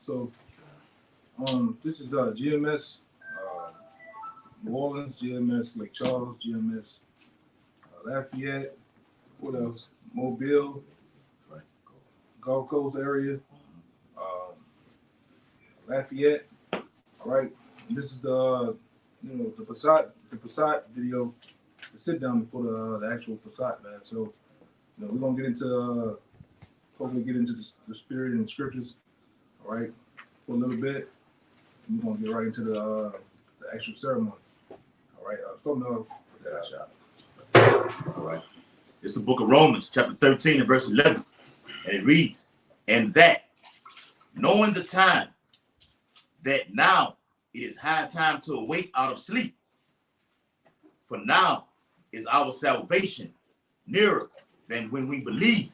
So, this is GMS New Orleans, GMS Lake Charles, GMS Lafayette. What else? Mobile, Gulf Coast area, Lafayette. All right. And this is the the Passat video, the sit down before the actual Passat, man. So, we're gonna get into hopefully get into the spirit and the scriptures, all right, for a little bit. And we're gonna get right into the actual ceremony. All right, start off with that shot. All right. It's the book of Romans, chapter 13 and verse 11. And it reads, and that, knowing the time, that now it is high time to awake out of sleep. For now is our salvation nearer than when we believe.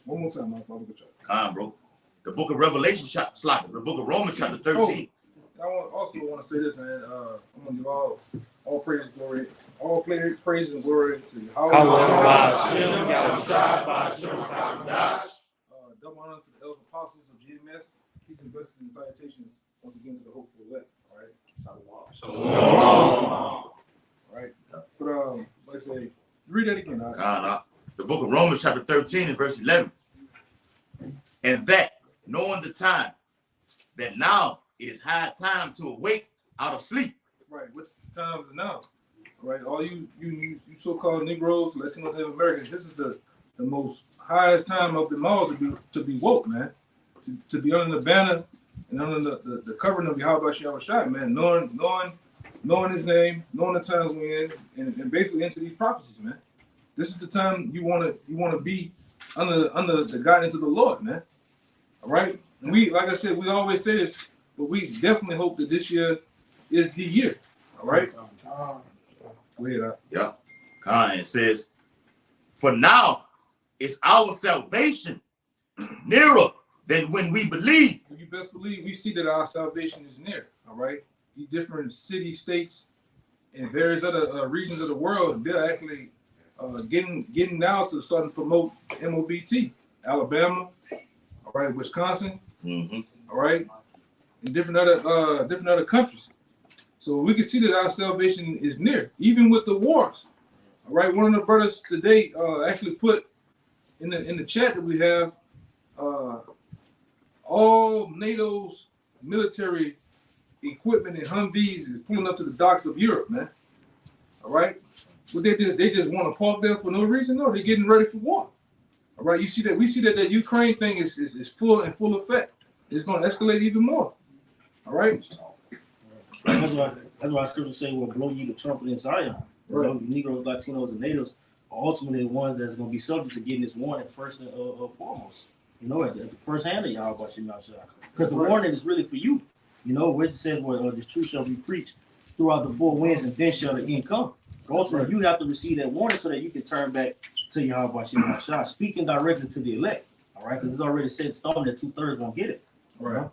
One more time, my father. Come on, bro. The book of Revelation, the book of Romans, chapter 13. I also want to say this, man. I'm gonna give all praise and glory, all praise and glory to Double honor to the elder apostles of GMS. Peace and blessings and salutations once again to the hopeful elect. All right. All right. But like I say, read that again. The book of Romans, chapter 13 and verse 11. And that, knowing the time, that now it is high time to awake out of sleep. Right. What's the time is now? Right. All you so-called Negroes, Latinos, and Americans, this is the most highest time of them all to be woke, man. To be under the banner and under the covering of Yahweh Shai, man. Knowing his name, knowing the times we're in, and basically into these prophecies, man. This is the time you wanna be under the guidance of the Lord, man. All right. And we, like I said, we always say this, but we definitely hope that this year is the year. All right. Go ahead. Yeah. And it says, for now is our salvation nearer than when we believe. You best believe we see that our salvation is near. All right. These different cities, states, and various other regions of the world, they're actually getting now to starting to promote MOBT. Alabama, all right, Wisconsin, all right, and different other countries. So we can see that our salvation is near, even with the wars. All right, one of the brothers today actually put in the chat that we have all NATO's military equipment and Humvees is pulling up to the docks of Europe, man. All right, but they just want to park there for no reason. No, they're getting ready for war. All right, we see that Ukraine thing is full effect. It's going to escalate even more. All right. That's why scriptures say we'll blow you the trumpet in Zion. Right. You know, Negroes, Latinos, and Natives are ultimately the ones that's going to be subject to getting this warning first and foremost. You know, at the first hand of Yahweh Shai. Because the warning is really for you. You know, where it says, the truth shall be preached throughout the four winds, and then shall the end come. But ultimately, you have to receive that warning so that you can turn back to Yahweh Shai, speaking directly to the elect. All right, because it's already set in stone that 2/3 won't get it. All right.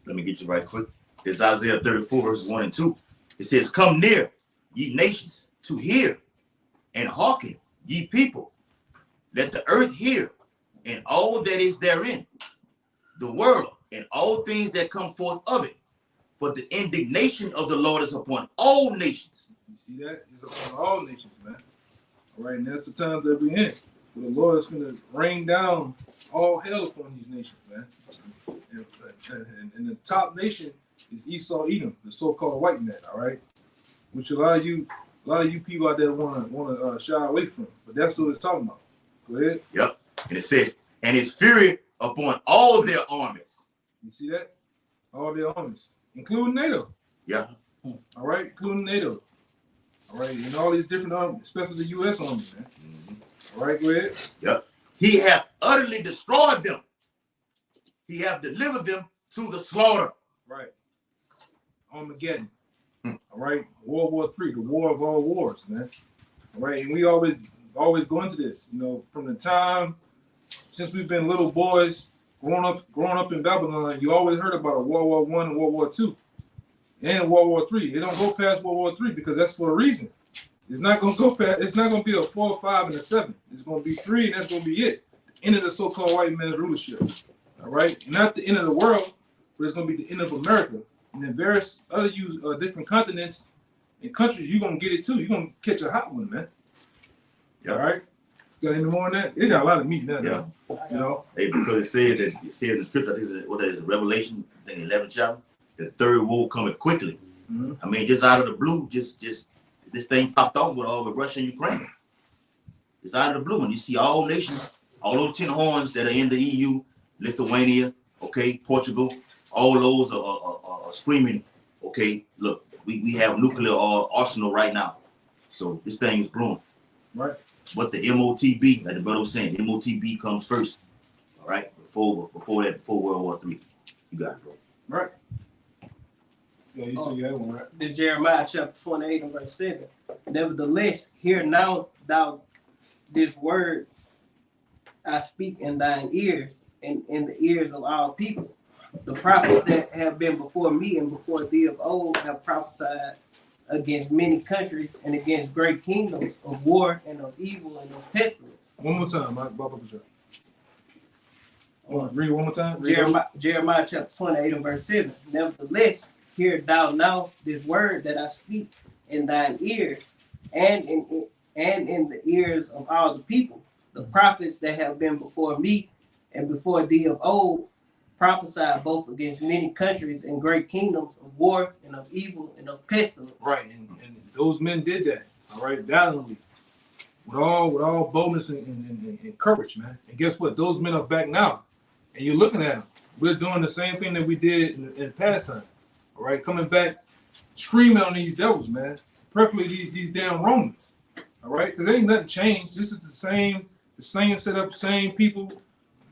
Let me get you right quick. It's Isaiah 34, verses 1 and 2. It says, come near, ye nations, to hear, and hearken, ye people. Let the earth hear, and all that is therein, the world, and all things that come forth of it. For the indignation of the Lord is upon all nations. You see that? It's upon all nations, man. All right, and that's the time that we're in. So the Lord is going to rain down all hell upon these nations, man. And the top nation is Esau, Edom, the so-called white man. All right, which a lot of you people out there want to shy away from, but that's what it's talking about. Go ahead. Yep. And it says, and his fury upon all their armies. You see that? All their armies, including NATO. Yeah. All right, including NATO. All right, and all these different armies, especially the U.S. Army, man. All right, go ahead. Yep. He hath utterly destroyed them. He hath delivered them to the slaughter. Right. Armageddon. All right. World War III, the war of all wars, man. All right. And we always go into this, you know, from the time since we've been little boys, growing up in Babylon, you always heard about a World War I and World War II. And World War III. It don't go past World War III because that's for a reason. It's not gonna go past. It's not gonna be a 4, 5, and a 7. It's gonna be 3, and that's gonna be it. The end of the so-called white man's rulership. All right, not the end of the world, but it's gonna be the end of America. And in various other different continents and countries, you're gonna get it too. You're gonna catch a hot one, man. Yeah. All right. Got any more on that? It got a lot of meat now. Yeah. You know. Hey, because it said in the scripture, I think it's, what is it, Revelation, I think 11th chapter, the third woe coming quickly. Mm-hmm. I mean, just out of the blue, just this thing popped off with all the Russia and Ukraine. It's out of the blue, and you see all nations, all those 10 horns that are in the EU, Lithuania, okay, Portugal, all those are screaming, okay, look, we have nuclear arsenal right now. So this thing is brewing. Right. But the MOTB, like the brother was saying, MOTB comes first. All right, before World War III. You got it, bro. Right. Yeah, you see that one, right? The Jeremiah chapter 28 and verse 7. Nevertheless, hear now thou this word I speak in thine ears and in the ears of all people. The prophets that have been before me and before thee of old have prophesied against many countries and against great kingdoms of war and of evil and of pestilence. One more time, Baba. Read it one more time. Jeremiah chapter 28 and verse 7. Nevertheless, hear thou now this word that I speak in thine ears and in the ears of all the people. The prophets that have been before me and before thee of old prophesied both against many countries and great kingdoms of war and of evil and of pestilence. Right, and those men did that, all right, valiantly, with all boldness and courage, man. And guess what? Those men are back now, and you're looking at them. We're doing the same thing that we did in past time, all right, coming back, screaming on these devils, man. Preferably these damn Romans, all right, because ain't nothing changed. This is the same setup, same people,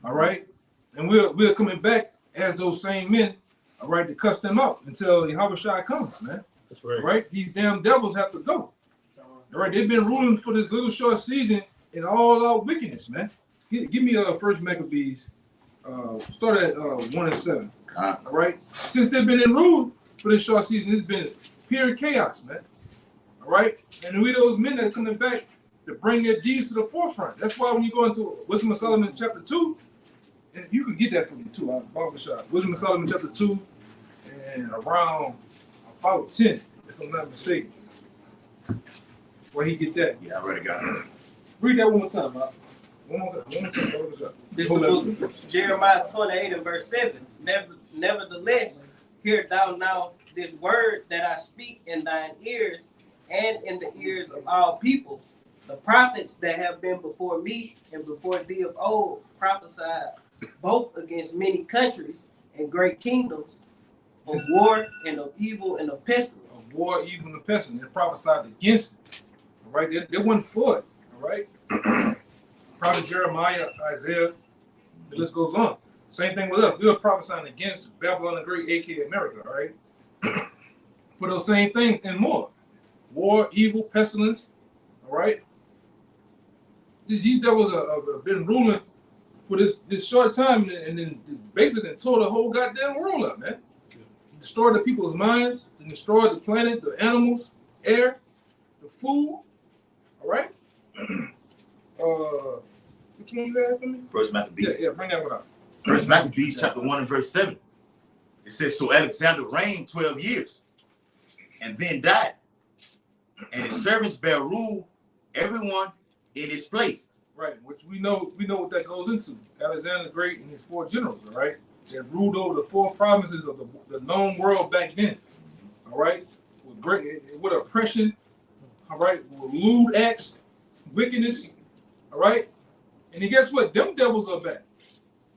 all right. And we're coming back as those same men, all right, to cuss them out until Yahushua comes, man. That's right. All right? These damn devils have to go. All right, they've been ruling for this little short season in all our wickedness, man. Give me First Maccabees. Start at 1 and 7. All right? Since they've been in rule for this short season, it's been pure chaos, man. All right? And we those men that are coming back to bring their deeds to the forefront. That's why when you go into Wisdom of Solomon chapter 2, and you can get that from me too, Barbershop. Wisdom of Solomon chapter 2 and around about 10, if I'm not mistaken. Where he get that? Yeah, I already got it. Read that one more time, Bob. One more time, Barbershop. This is Jeremiah 28 and verse 7. Nevertheless, hear thou now this word that I speak in thine ears and in the ears of all people. The prophets that have been before me and before thee of old prophesied both against many countries and great kingdoms of war and of evil and of pestilence. Of war, evil, and pestilence. They prophesied against it. All right, they wasn't for it. All right. Prophet Jeremiah, Isaiah, the list goes on. Same thing with us. We were prophesying against Babylon the Great, aka America. All right. For those same things and more. War, evil, pestilence. All right. These devils have been ruling for this short time, and then basically tore the whole goddamn world up, man. Destroyed the people's minds, and destroyed the planet, the animals, air, the food. All right. Which one you have for me? First Maccabees. Yeah, bring that one up. First Maccabees chapter 1 and verse 7. It says, so Alexander reigned 12 years and then died. And his servants bare rule everyone in his place. Right, which we know what that goes into. Alexander the Great and his 4 generals, all right? They ruled over the 4 provinces of the known world back then. All right? With oppression, all right, with lewd acts, wickedness, all right? And guess what? Them devils are back.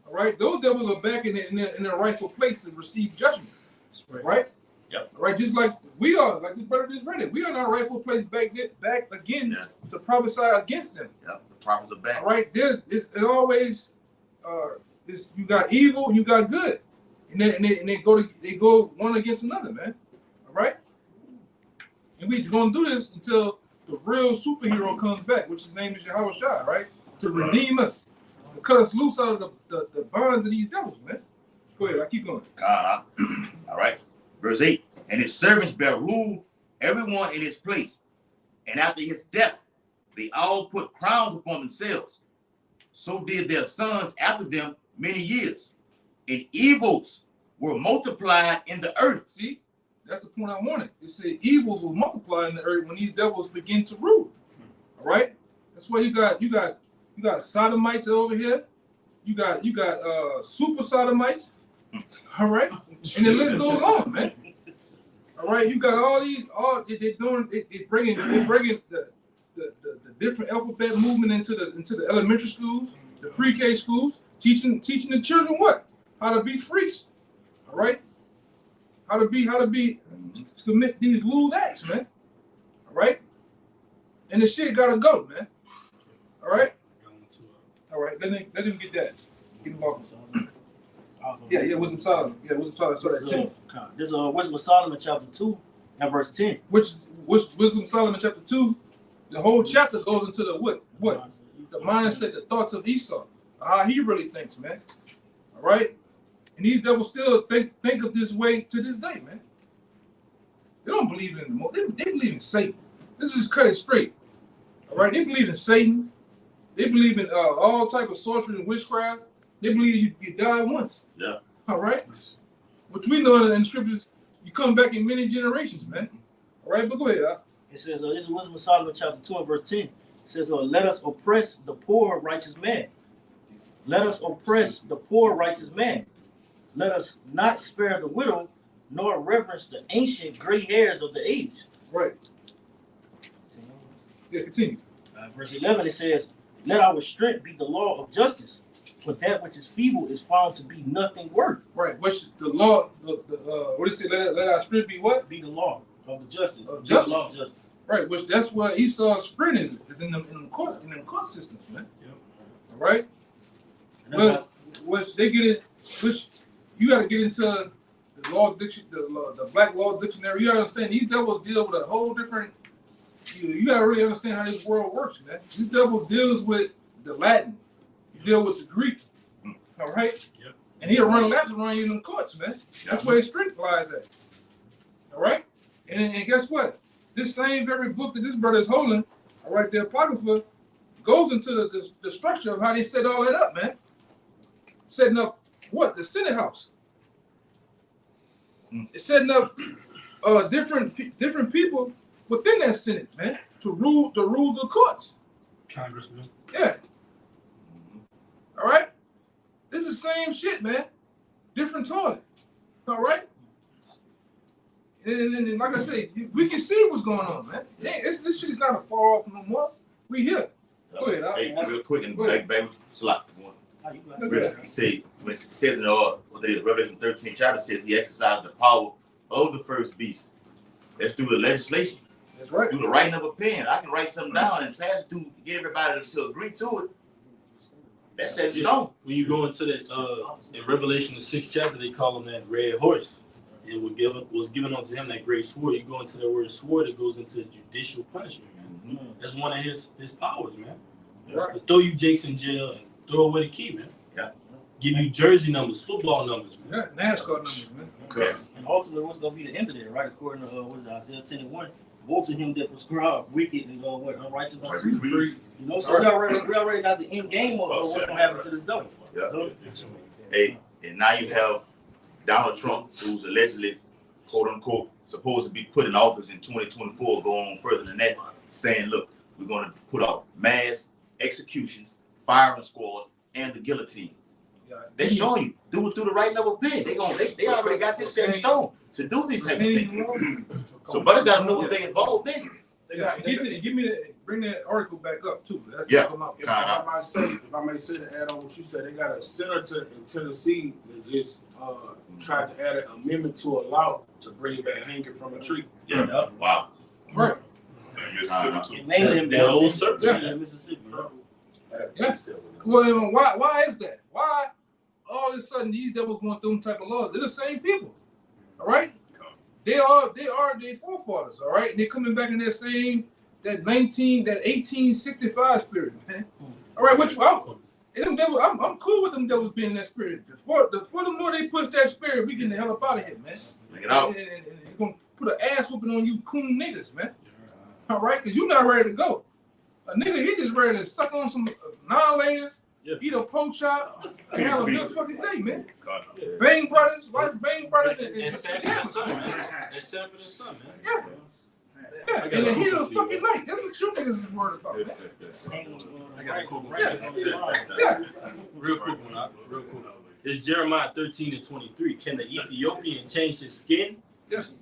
All right? Those devils are back in their rightful place to receive judgment. Right? Yep. All right, just like we are, like this brother just read it. We are in our rightful place back again to prophesy against them. Yep, the prophets are back. All right, it's always you got evil and you got good, and they go one against another, man. All right, and we're gonna do this until the real superhero comes back, which his name is Yahushua, right? To redeem us, to cut us loose out of the bonds of these devils, man. Go ahead, I keep going. All right. Verse 8, and his servants bear rule everyone in his place. And after his death, they all put crowns upon themselves. So did their sons after them many years. and evils were multiplied in the earth. See, that's the point I wanted. It said evils will multiply in the earth when these devils begin to rule. All right, that's why you got sodomites over here. You got super sodomites. All right, and the list goes on, man. All right, you got all they're bringing the different alphabet movement into the elementary schools, the pre-K schools, teaching the children what? How to be freaks. All right, how to commit these lewd acts, man. All right, and the shit gotta go, man. All right, let him get that. Get him off. Yeah, Wisdom Solomon. So that's 10. This is Wisdom of Solomon chapter 2 and verse 10. Which Wisdom Solomon chapter 2, the whole chapter goes into the what? The mindset, the thoughts of Esau, how he really thinks, man. All right? And these devils still think of this way to this day, man. They don't believe in more. They believe in Satan. Let's just cut it straight. All right? They believe in Satan. They believe in all type of sorcery and witchcraft. They believe you die once. Yeah. All right? Which we know in the scriptures, you come back in many generations, man. All right, but go ahead. It says, this is Wisdom of Solomon chapter 2 and verse 10. It says, let us oppress the poor righteous man. Let us oppress the poor righteous man. Let us not spare the widow, nor reverence the ancient gray hairs of the age. Right. Yeah, continue. Verse 11, it says, let our strength be the law of justice, but that which is feeble is found to be nothing worth. Right. Which the law, what is it? Let our strength be what? Be the law of the justice. Of justice. The law of justice. Right. Which that's why Esau's strength is in the court systems, man. Yep. All right. Well, which they get it. Which you got to get into the law dictionary, the black law dictionary. You got to understand these devils deal with a whole different. You got to really understand how this world works, man. This devil deals with the Latin. Deal with the Greek, all right? Yep. And he'll run laps around you in them courts, man. That's where his strength lies at, all right? And guess what? This same very book that this brother is holding, all right, the Apocrypha, goes into the structure of how they set all that up, man. Setting up what? The Senate House. It's setting up different people within that Senate, man, to rule the courts. Congressman. Yeah. All right? This is the same shit, man. Different toilet. All right? And like I say, we can see what's going on, man. This shit's not a far off no more. We here. Go ahead. Hey, real quick, and baby, slap. It says in Revelation 13 chapter, says he exercised the power of the first beast. That's through the legislation. That's right. Through the writing of a pen. I can write something down and pass it to get everybody to agree to it. That's set in stone. When you go into that in Revelation the 6th chapter, they call him that red horse. And was given unto him that great sword. You go into that word sword, it goes into judicial punishment, man. Mm-hmm. That's one of his powers, man. Right. Throw you Jakes in jail and throw away the key, man. Yeah. Give you jersey numbers, football numbers, man. Yeah, NASCAR numbers, man. Yes. And ultimately, what's going to be the end of that, right? According to Isaiah 10:1, woe to him that prescribed wicked and unrighteous. You know, so we already got the end game of what's going to happen to this devil. Yeah. Hey, and now you have Donald Trump, who's allegedly, quote unquote, supposed to be put in office in 2024, going on further than that, saying, look, we're going to put out mass executions, firing squads, and the guillotine. Yeah. They're showing you, do it through the writing of a pen. They already got this set in stone to do these type of things. So brothers got to know what they involved in. Bring that article back up too. Yeah. If I may say to add on what you said, they got a senator in Tennessee that just tried to add an amendment to allow to bring back hanging from a tree. Yeah. Yep. Wow. Right. It made him that old circle. Yeah. Mississippi. Yeah. Well, why is that? Why all of a sudden these devils want them type of laws? They're the same people. All right. They are their forefathers. All right. And they're coming back in that 1865 spirit, man. All right, I'm cool with them devils being in that spirit. The more they push that spirit, we getting the hell up out of here, man. Bring it out. And they're gonna put an ass whooping on you coon niggas, man. All right, because you're not ready to go. A nigga, he just ready to suck on some non-ladies, eat a pork chop, and have a good fucking day, man. Bang Brothers, watch Bang Brothers and Sanford and Son, man. And Sanford and Son, man. Yeah. Yeah, and the heat of the fucking night. That's what you niggas is worried about, man. I got a cool one. Yeah. Real quick one, real quick. It's Jeremiah 13:23. Can the Ethiopian change his skin,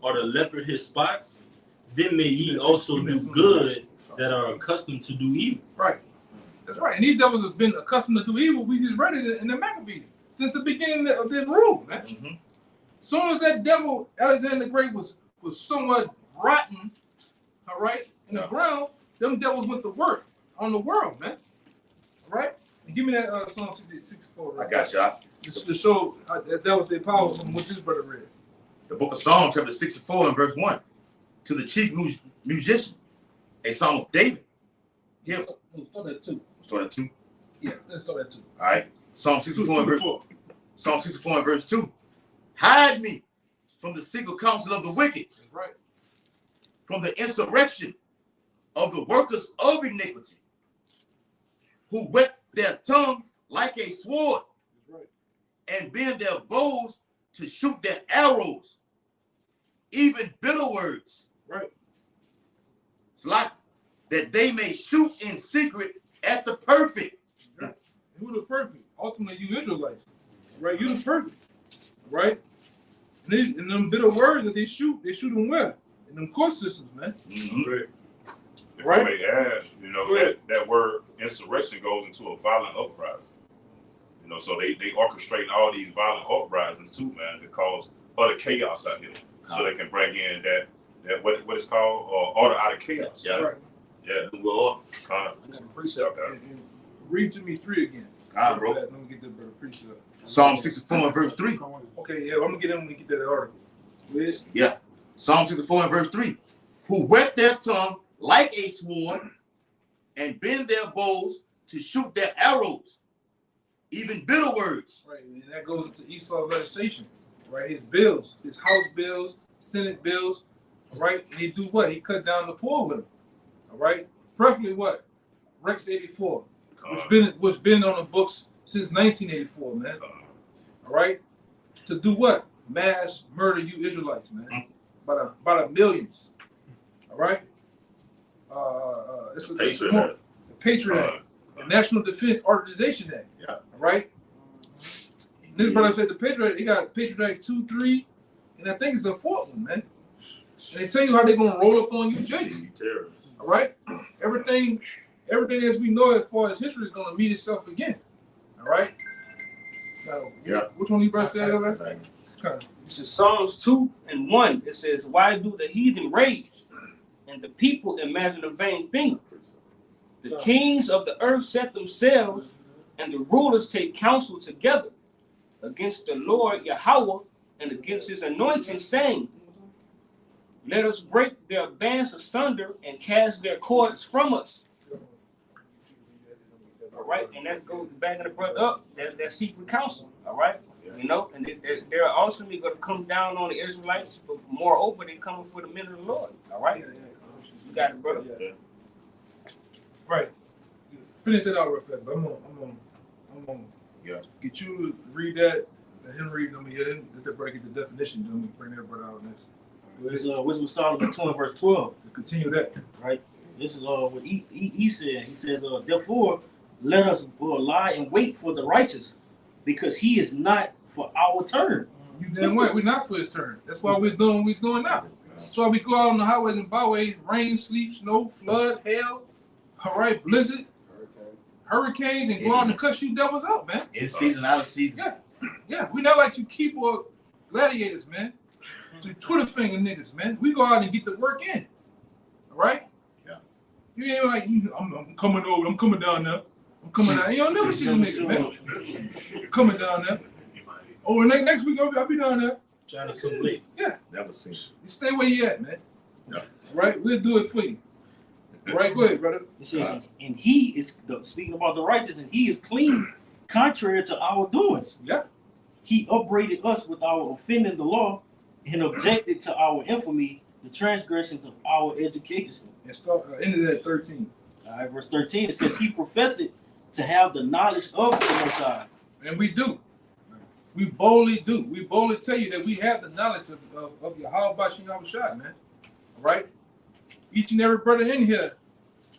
or the leopard his spots? Then may ye also do good that are accustomed to do evil. Right. That's right. And these devils have been accustomed to do evil. We just read it in the Maccabees since the beginning of their rule, man. Mm-hmm. As soon as that devil, Alexander the Great, was somewhat rotten, all right, in the ground, them devils went to work on the world, man. All right? And give me that Psalm 64. I got y'all. Just to show that was their power from what this brother read. The book of Psalms, chapter 64 and verse 1. To the chief musician, a song of David. Him. Start at 2. Start at 2. Yeah, let's start at 2. All right. Psalm 64 and verse 2. Hide me from the secret counsel of the wicked. That's right. From the insurrection of the workers of iniquity, who whet their tongue like a sword. That's right. And bend their bows to shoot their arrows, even bitter words. Right. It's like that they may shoot in secret at the perfect. Right. Who the perfect? Ultimately, you Israelites. Right? You the perfect. Right? And them bitter words that they shoot them well. In them court systems, man. Mm-hmm. If I may add, that word insurrection goes into a violent uprising. So they orchestrate all these violent uprisings too, man, to cause other chaos out here. So they can bring in that what it's called order out of chaos. Yeah. Right. Yeah. Well, I got a precept. And read to me 3 again. Bro. Let me get that brother precept. Psalm 64 and verse 3. Okay, yeah, I'm gonna get him when we get that article. Liz? Yeah. Psalm 64 and verse 3. Who whet their tongue like a sword and bend their bows to shoot their arrows, even bitter words. Right, and that goes into Esau's legislation, right? His bills, his House bills, Senate bills, all right? And he do what? He cut down the poor with them, all right? Preferably what? Rex 84, which been on the books since 1984, man. All right? To do what? Mass murder you Israelites, man. By the millions, all right? It's the Patriot Act, the National Defense Authorization Act. Yeah. All right. And this brother said the Patriot Act, he got Patriot Act 2, 3, and I think it's the 4th one, man. And they tell you how they're gonna roll up on you, Jace. All right. Everything as we know as far as history is gonna meet itself again. All right. Now, yeah. Which one you brother said over there? This is Psalms 2 and 1. It says, "Why do the heathen rage, and the people imagine a vain thing? The kings of the earth set themselves, and the rulers take counsel together against the Lord Yahweh and against his anointed, saying, let us break their bands asunder and cast their cords from us." All right, and that goes back in the brother up. That's that secret counsel. All right, and they're ultimately going to come down on the Israelites, but moreover, they're coming for the men of the Lord. All right, you got it, brother. Right. Finish that out real fast, but I'm gonna get you to read that, and him read them, let that break the definition, then we bring that brother out next. This is Wisdom of Solomon 2 verse 12. To continue that. Right. This is what he said. He says, therefore, let us lie in wait for the righteous, because he is not for our turn. You damn right, we're not for his turn. That's why we're doing what we're doing now. That's why we go out on the highways and byways, rain, sleep, snow, flood, hail, all right, blizzard, hurricanes, and go out and cuss you devils out, man. In season, out of season. Yeah, we're not like you keyboard gladiators, man. To Twitter finger niggas, man. We go out and get the work in. All right? Yeah. You ain't like, I'm coming over, I'm coming down there. I'm coming down. You don't never see the niggas, man. Coming down there. Oh, and next week I'll be down there. China too late. Yeah. Never seen. You stay where you at, man. Yeah. All right? We'll do it for you. All right, go ahead, brother. It says, and he is, speaking about the righteous, and he is clean, contrary to our doings. Yeah. He upbraided us with our offending the law, and objected to our infamy, the transgressions of our education. And start ended at 13. All right, verse 13, it says, he professed to have the knowledge of the Most High. And we do. We boldly do. We boldly tell you that we have the knowledge of Yahweh Bashim Yahushua, man. All right? Each and every brother in here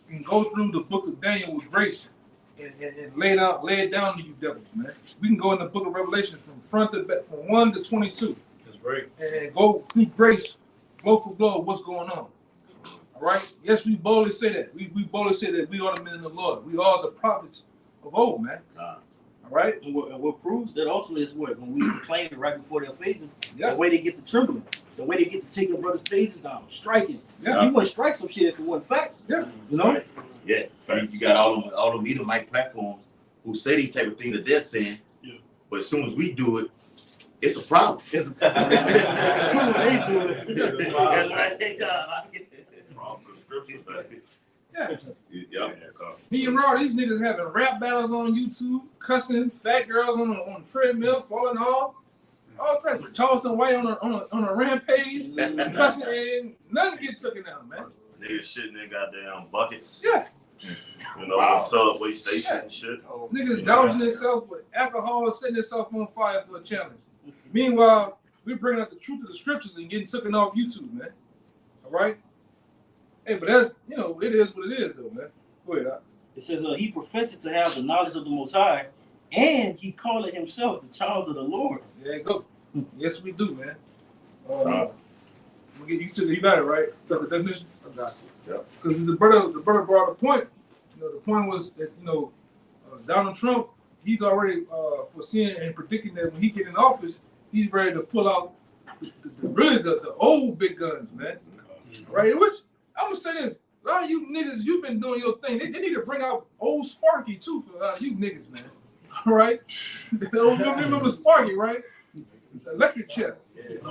can go through the book of Daniel with grace and lay it down to you devils, man. We can go in the book of Revelation from front to back, from 1 to 22. That's right. And go through grace, blow for blow, what's going on. All right? Yes, we boldly say that. We boldly say that we are the men of the Lord. We are the prophets of old, man. All right? And what proves that ultimately is what? When we proclaim it right before their faces, Yeah. the way they get to trembling, the way they get to take their brother's faces down, striking. Yeah. You wouldn't strike some shit if it wasn't facts. Yeah. You know? Right. Yeah. You got all them Edomite platforms who say these type of things that they're saying, but as soon as we do it, it's a problem. It's they do it. That's right. They got Yeah. Me and Raw, these niggas having rap battles on YouTube, cussing fat girls on the treadmill, falling off, all types of Charleston White on a rampage, cussing, and nothing get taken out, man. Niggas shitting in goddamn buckets. Yeah. You know, on subway station and shit. Niggas dousing themselves with alcohol and setting themselves on fire for a challenge. Meanwhile, we're bringing out the truth of the scriptures and getting taken off YouTube, man. All right? Hey, but that's, it is what it is, though, man. Go ahead, Doc. It says he professed to have the knowledge of the Most High, and he called himself the child of the Lord. There you go. Yes, we do, man. We'll get you to you got it, right? So the definition? Because the brother brought a point. The point was that, Donald Trump, he's already foreseeing and predicting that when he get in office, he's ready to pull out the old big guns, man. Right? Which, I'm going to say this. A lot of you niggas, you've been doing your thing. They need to bring out old Sparky, too, for a lot of you niggas, man. All right? Remember Sparky, right? The electric chair. Bring it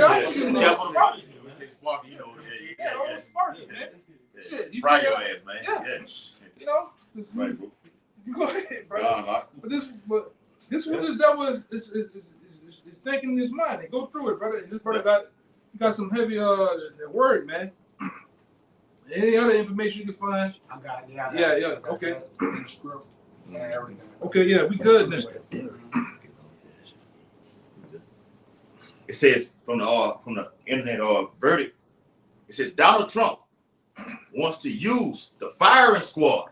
out for you niggas. Sparky. Yeah, old Sparky, man. Shit, you fry your ass, man. Yeah. Right, bro. Go ahead, bro. But this devil is thinking in his mind. And go through it, brother. And this brother got some heavy word, man. Any other information you can find? I got it. Yeah. Okay. Script and everything. Okay, yeah, we good then. It says from the internet verdict, it says Donald Trump wants to use the firing squad,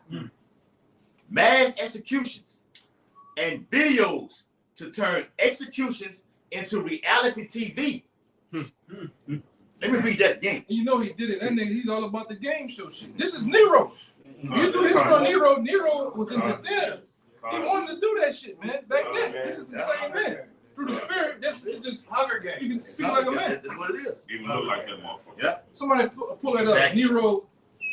mass executions, and videos to turn executions into reality TV. Let me read that again. You know he did it. That nigga, he's all about the game show shit. This is Nero. You do this for Nero. Nero was in the theater. He wanted to do that shit, man. Back then, this is the same man. Through the spirit, this is just Hunger Game. You can speak like a man. That's what it is. Even look like that motherfucker. Yeah. Somebody pull it up. Nero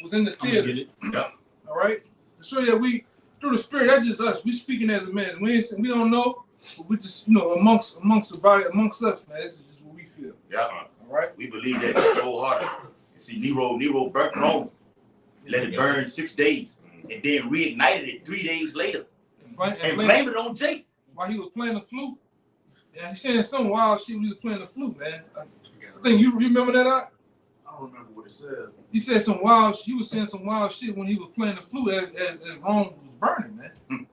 was in the theater. Yeah. All right. To show you that we, through the spirit, that's just us. We speaking as a man. We don't know, but we just, amongst the body, amongst us, man. This is just what we feel. Yeah. All right. We believe that wholeheartedly. See, Nero burnt Rome, let it burn 6 days, and then reignited it 3 days later, and blamed it on Jake. While he was playing the flute. Yeah, he's saying some wild shit when he was playing the flute, man. I think you remember that, Doc? I don't remember what it said. He said he was saying some wild shit when he was playing the flute as Rome was burning, man.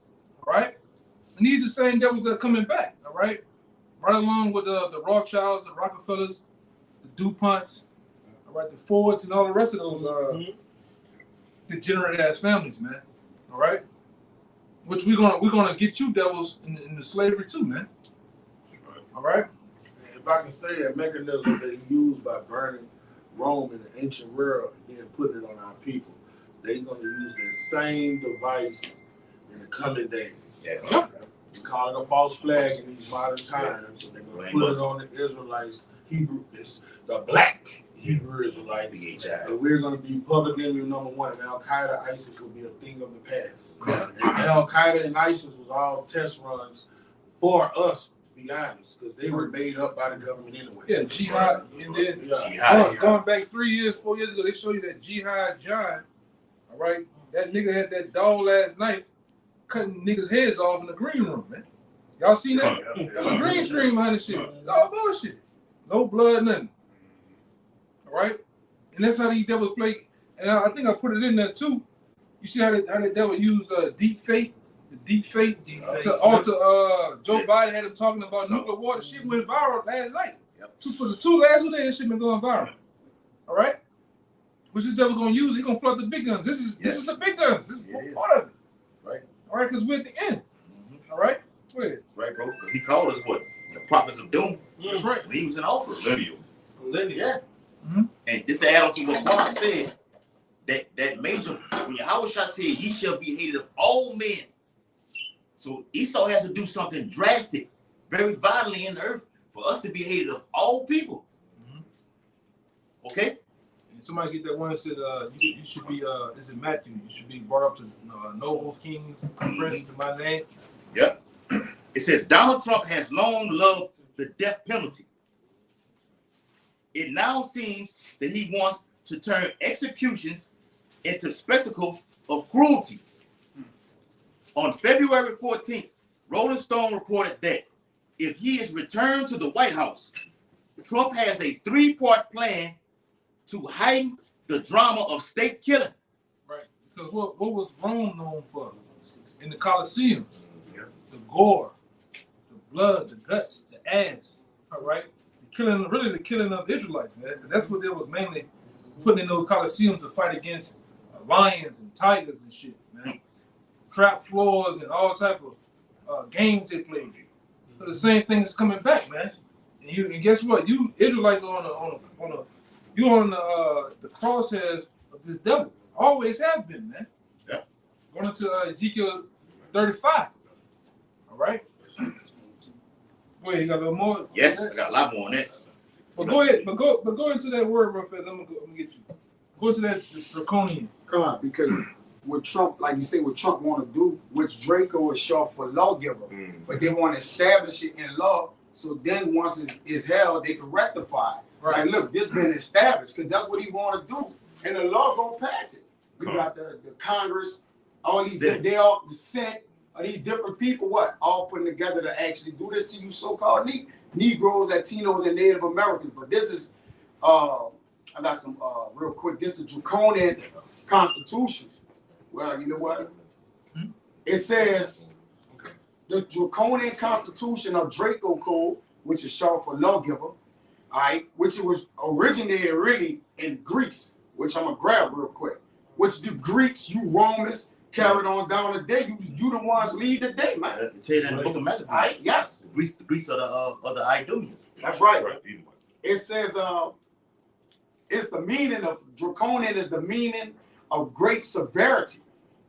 All right? And these are the same devils that are coming back, all right? Right along with the Rothschilds, the Rockefellers, the DuPonts, all right, the Fords, and all the rest of those degenerate ass families, man. All right? Which we're gonna get you devils in the slavery too, man. All right? If I can say that mechanism they used by burning Rome in the ancient world and then putting it on our people, they're going to use the same device in the coming days. Yes. We call it a false flag in these modern times, so they're going to put it on the Israelites, the black Hebrew Israelites, and we're going to be public enemy number one, and Al-Qaeda, ISIS will be a thing of the past. And Al-Qaeda and ISIS was all test runs for us, to be honest, because they were made up by the government anyway. Yeah, Jihad, and then going back 3 years, 4 years ago, they show you that Jihad John, all right, that nigga had that dog last night cutting niggas' heads off in the green room, man. Y'all seen that? The green screen behind the shit. All bullshit. No blood, nothing. All right? And that's how these devils play. And I think I put it in there too. You see how the devil used deep fake to alter Joe Biden had him talking about nuclear war. The shit went viral last night. Yep. For the 2 last 2 days, this shit been going viral. All right, which this devil gonna use? He gonna plug the big guns. This is the big guns. This is part of it. Right. All right, because we're at the end. All right. Go ahead. Right, bro. Because he called us what? The prophets of doom. That's right. When he was in office. Millennial. Yeah. Mm-hmm. And just to add on to what Mark said, that major, when Yahweh said, ye shall be hated of all men. So Esau has to do something drastic, very violently in the earth for us to be hated of all people. Mm-hmm. Okay? And somebody get that one that said, you should be, is it Matthew? You should be brought up to nobles, kings, princes in my name. Yep. It says, Donald Trump has long loved the death penalty. It now seems that he wants to turn executions into spectacle of cruelty. On February 14th, Rolling Stone reported that if he is returned to the White House, Trump has a 3-part plan to heighten the drama of state killing. Right. Because what was Rome known for? In the Colosseum, the gore, the blood, the guts, the ass. All right. The killing of the Israelites, man. That's what they was mainly putting in those Colosseums to fight against lions and tigers and shit, man. Trap floors and all type of games they played. So the same thing is coming back, man. And guess what? You Israelites are on the crosshairs of this devil. Always have been, man. Yeah. Going into Ezekiel 35. All right. Go ahead, you got a little more? Yes, I got a lot more on that. But go ahead, but go into that word real fast. I'm gonna get you. Go into that draconian. Because what Trump, like you say, what Trump want to do, which Draco is short for lawgiver, but they want to establish it in law. So then once it's held, they can rectify it. Right. Like, look, this been established because that's what he want to do, and the law gonna pass it. We got the Congress, all these they all the Senate. These different people, all putting together to actually do this to you so-called Negroes, Latinos, and Native Americans. But this is, I got some real quick. This is the draconian Constitution. Well, you know what? It says the draconian Constitution of Draco Code, which is short for lawgiver, all right, which was originated really in Greece, which I'm gonna grab real quick. Which the Greeks, you Romans, carried on down the day. You the ones lead the day, man. I tell you that in the book of Maccabees. Right? Yes. The Greeks are the Idumeans. That's right. It says it's the meaning of draconian is the meaning of great severity.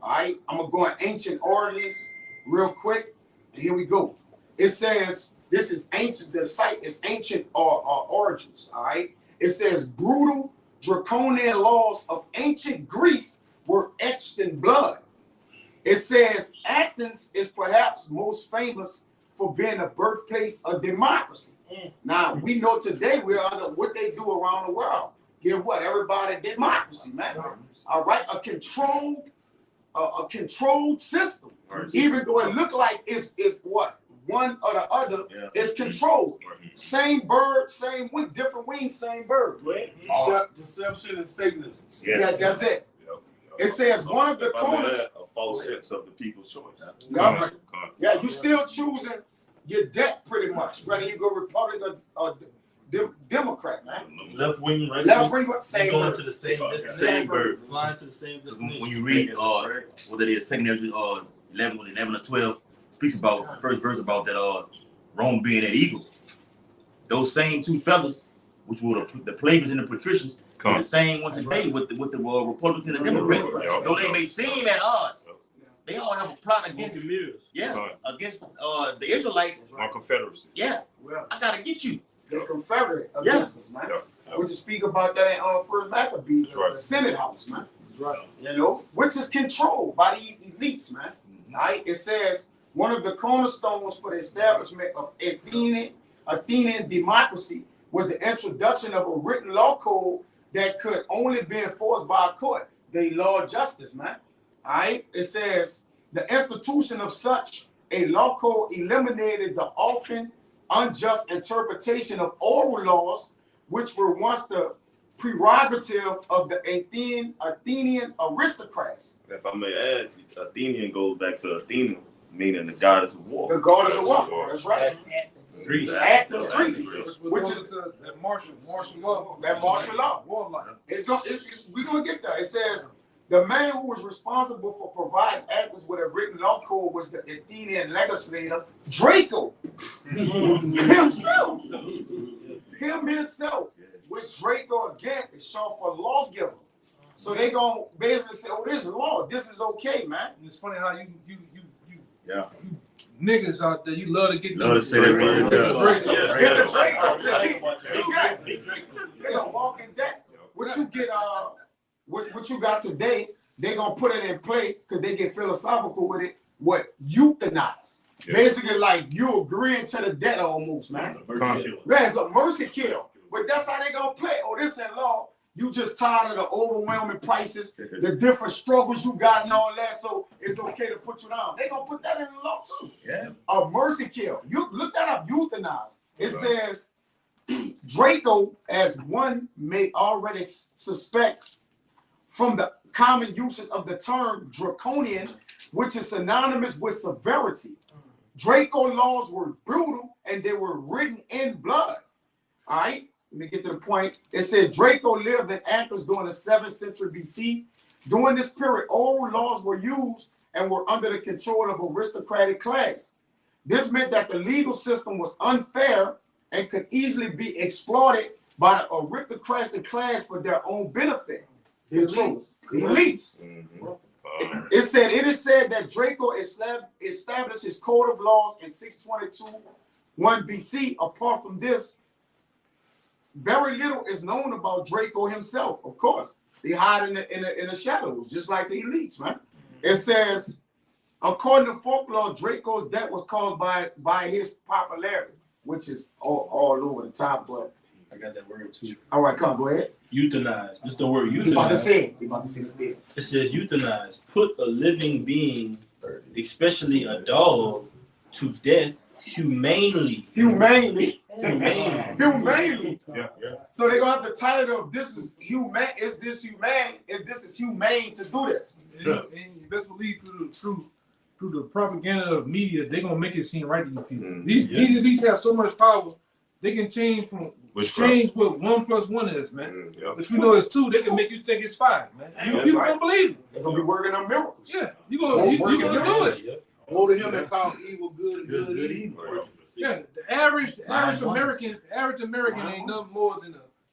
All right. I'm gonna go in ancient origins real quick. And here we go. It says this is ancient, the site is ancient origins. All right. It says brutal draconian laws of ancient Greece were etched in blood. It says Athens is perhaps most famous for being the birthplace of democracy. Now, we know today we're under what they do around the world. Give what? Everybody democracy, man. All right? A controlled system. Even though it look like it's what? One or the other is controlled. Same bird, same wing, different wings, same bird. Right? Deception and Satanism. Yeah, that's it. It says one of the corners. A false sense of the people's choice. Yeah, you still choosing your debt pretty much, whether you go Republican or Democrat, man. Left wing, right? Left wing, same going bird. to the same Same bird. Flying to the same destination. When you read what it is, secondary 11 or 12 speaks about the first verse about that Rome being that eagle. Those same two fellas, which were the plebeians and the patricians, the same one today with the Republicans and Democrats. Though they may seem at odds, they all have a plot against against the Israelites. On Confederacy. Yeah, Well, I gotta get you. they're Confederate against us, man. We just speak about that in First Maccabees, the Senate House, man. Right. You know, which is controlled by these elites, man. All right. It says one of the cornerstones for the establishment of Athenian democracy was the introduction of a written law code that could only be enforced by a court. The law of justice, man. All right. It says the institution of such a law code eliminated the often unjust interpretation of oral laws, which were once the prerogative of the Athenian aristocrats. If I may add, Athenian goes back to Athena, meaning the goddess of war. The goddess of war. That's right. Greece. Active Greece. Which is that martial law. That martial law. Warlike. We're gonna get there. It says the man who was responsible for providing Athens with a written law code was the Athenian legislator Draco himself. Him himself, which Draco again is short for lawgiver. So they gonna basically say, "Oh, this is law. This is okay, man." And it's funny how you Yeah. niggas out there, you love to get Love to say that word. Get the Draco. They gonna walk in that. What you get, what you got today, they gonna put it in play because they get philosophical with it. What euthanize? Yeah. Basically, like you agreeing to the debt almost, man. That's a mercy kill. But that's how they gonna play. Oh, this in law. You just tired of the overwhelming prices, the different struggles you got and all that, so it's okay to put you down. They gonna put that in the law too. Yeah. A mercy kill. You look that up, euthanize. It says Draco, as one may already suspect from the common usage of the term draconian, which is synonymous with severity. Draco laws were brutal and they were written in blood. All right, let me get to the point. It said Draco lived in Athens during the 7th century BC. During this period, old laws were used and were under the control of aristocratic class. This meant that the legal system was unfair and could easily be exploited by the aristocratic class for their own benefit. The elites. It is said that Draco established his code of laws in 622 BC. Apart from this, very little is known about Draco himself. Of course, they hide in the shadows, just like the elites, man. It says, according to folklore, Draco's death was caused by his popularity, which is all over the top. But I got that word too. all right, come on, go ahead. Euthanize. This is the word You about to euthanize. say it. You about to say it. It says euthanize. Put a living being, especially a dog, to death humanely. Humanely. Humanely. Yeah. So they're gonna have the title of this is humane. Is this humane? If this is humane to do this? And you best believe through the propaganda of media, they're gonna make it seem right to you people. These elites have so much power, they can change what 1 + 1 is, man. Which we know is 2. They can make you think it's 5, man. You don't believe it. They're gonna be working on miracles. Yeah, you gonna do it. Woe to him that called evil good and good evil. Yeah, the average American ain't nothing more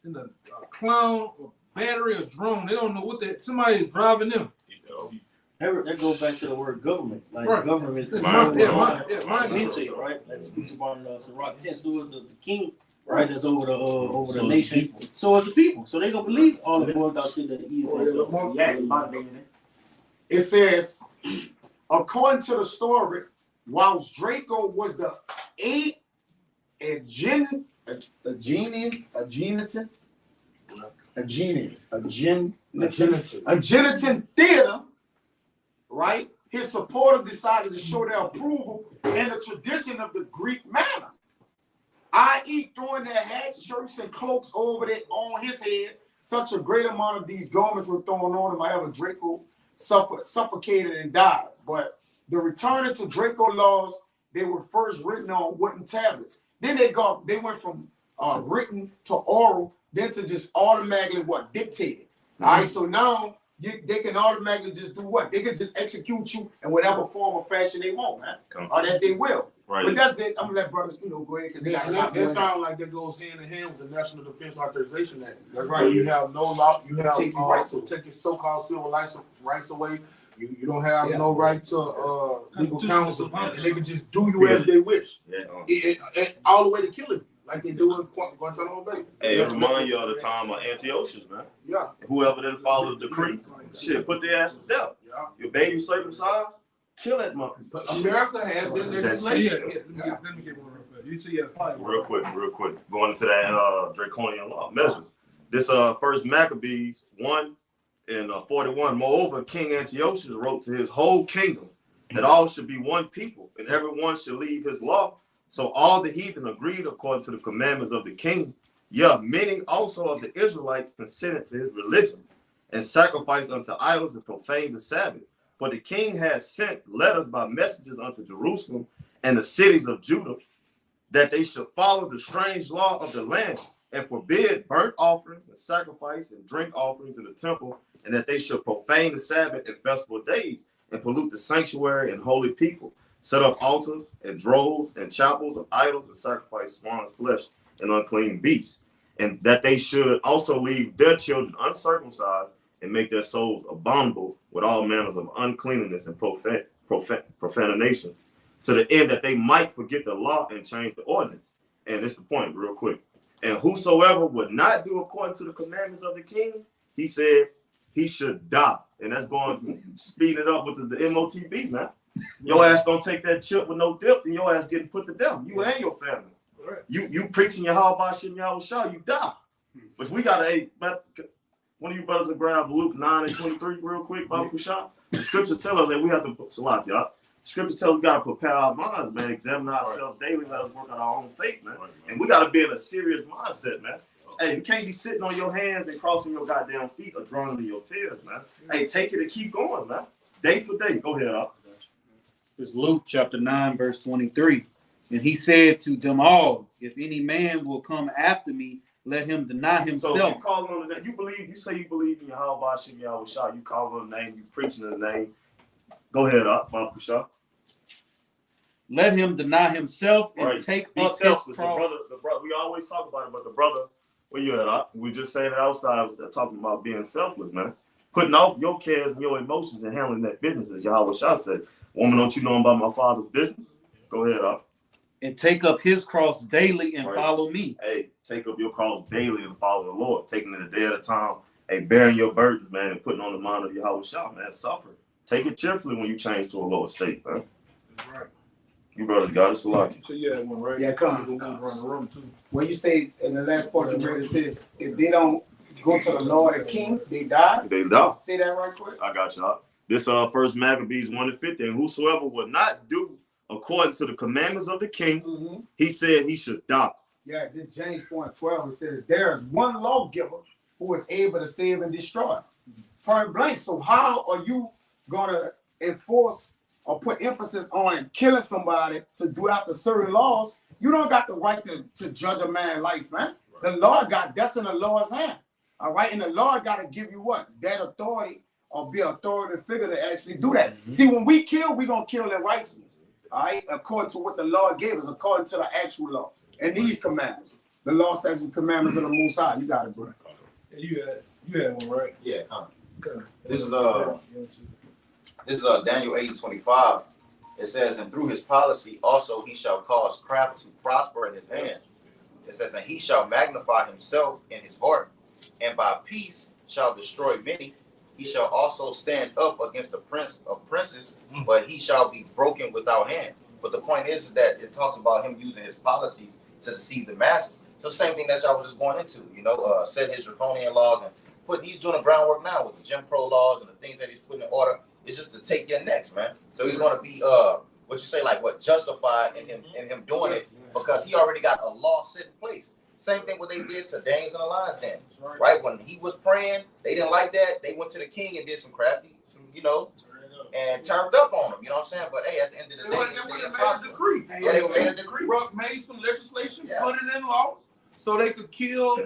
than a clown or battery or drone. They don't know what somebody is driving them. That goes back to the word government. Like Right. government is Mind mental, right? That speaks about Sirach 10. So is the king, right? That's over the nation. So is the people. So they gonna believe all the boys out there that he is. Yeah, it says, according to the story, whilst Draco was the Genitan theater, right? His supporters decided to show their approval in the tradition of the Greek manner, i.e., throwing their hats, shirts, and cloaks over it on his head. Such a great amount of these garments were thrown on him. However, Draco suffocated and died. But the returning to Draco laws, they were first written on wooden tablets. Then they went from written to oral, then to just automatically dictated. All right, so now they can automatically just do what? They can just execute you in whatever form or fashion they want, man. Or that they will. Right. But that's it. I'm gonna let brothers, go ahead. That sounds like that goes hand in hand with the National Defense Authorization Act. That's right. You have no law. You have Take your rights take your so-called civil rights away. You don't have no right to legal counsel, and they can just do you as they wish. And all the way to killing you, like they do in Guantanamo Bay. Hey, it remind you of the time of Antiochus, man. Yeah. Whoever didn't follow the decree, put their ass to death. Yeah. Your baby circumcised, kill that monkey. But America has them legislation. Let me get one real fast. You see, fine. Real quick. Going into that draconian law measures. This first Maccabees 1 and 41. Moreover, King Antiochus wrote to his whole kingdom that all should be one people, and everyone should leave his law. So all the heathen agreed according to the commandments of the king, Yeah, many also of the Israelites consented to his religion and sacrificed unto idols and profaned the Sabbath. For the king had sent letters by messengers unto Jerusalem and the cities of Judah, that they should follow the strange law of the land and forbid burnt offerings and sacrifice and drink offerings in the temple, and that they should profane the Sabbath and festival days and pollute the sanctuary and holy people, set up altars and droves and chapels of idols and sacrifice swine's flesh and unclean beasts, and that they should also leave their children uncircumcised and make their souls abominable with all manners of uncleanness and profanation, to the end that they might forget the law and change the ordinance. And this is the point, real quick. And whosoever would not do according to the commandments of the king, he said he should die. And that's going speed it up with the MOTB, man. Your ass don't take that chip with no dip, and your ass getting put to death. You and your family. You preaching your how about shit and y'all shot, you die. But we gotta, hey, one of you brothers will grab Luke 9:23 real quick, Baba Kushah. The scripture tell us that we have to put salat, y'all. Scripture tells us we got to prepare our minds, man. Examine ourselves daily. Let us work on our own faith, man. And we got to be in a serious mindset, man. Hey, you can't be sitting on your hands and crossing your goddamn feet or drowning in your tears, man. Hey, take it and keep going, man. Day for day. Go ahead, Al. It's Luke chapter 9, verse 23. And he said to them all, if any man will come after me, let him deny himself. So you call on the name. You say you believe in Yahweh Shem Yahweh Shah. You call on the name. You preaching the name. Go ahead, Baba Kushah. Let him deny himself and take up his cross. The brother, we always talk about it, but the brother, where you at? We just saying it outside, talking about being selfless, man. Putting off your cares and your emotions and handling that business, as Yahweh Shah said. Woman, don't you know about my father's business? Go ahead, and take up his cross daily and follow me. Hey, take up your cross daily and follow the Lord. Taking it a day at a time. Hey, bearing your burdens, man, and putting on the mind of Yahweh Shah, man. Suffer. Take it cheerfully when you change to a lower state, man. That's right. You brothers got it, Salaki. So yeah, one right. Yeah, come. Run the room too. When you say in the last part you read, it says if they don't go to the Lord and King, they die. They die. Say that right quick. I got y'all. This first Maccabees 1:50. And whosoever would not do according to the commandments of the king, he said he should die. Yeah, this James 4:12, it says there is one lawgiver who is able to save and destroy. Point blank. So how are you gonna enforce or put emphasis on killing somebody to do after certain laws? You don't got the right to judge a man's life, man. The Lord that's in the Lord's hand. All right, and the Lord got to give you what? That authority or be an authority figure to actually do that. See, when we kill, we're gonna kill in righteousness. All right, according to what the Lord gave us, according to the actual law. And these commandments, the law, statutes, and commandments of the Most High, you got it, bro. Yeah, you had one, right? Yeah, This is Daniel 8:25. It says, and through his policy also he shall cause craft to prosper in his hand. It says, and he shall magnify himself in his heart, and by peace shall destroy many. He shall also stand up against the prince of princes, but he shall be broken without hand. But the point is that it talks about him using his policies to deceive the masses. So same thing that y'all was just going into, setting his draconian laws and he's doing the groundwork now with the Jim Crow laws and the things that he's putting in order. It's just to take your necks, man. So he's going to be justified in him doing it because he already got a law set in place. Same thing what they did to Daniel and the lion's den, right? When he was praying, they didn't like that. They went to the king and did some crafty, and turned up on him. You know what I'm saying? But hey, at the end of the day, they made a decree. Yeah, they made a decree. Made some legislation, put it in law, so they could kill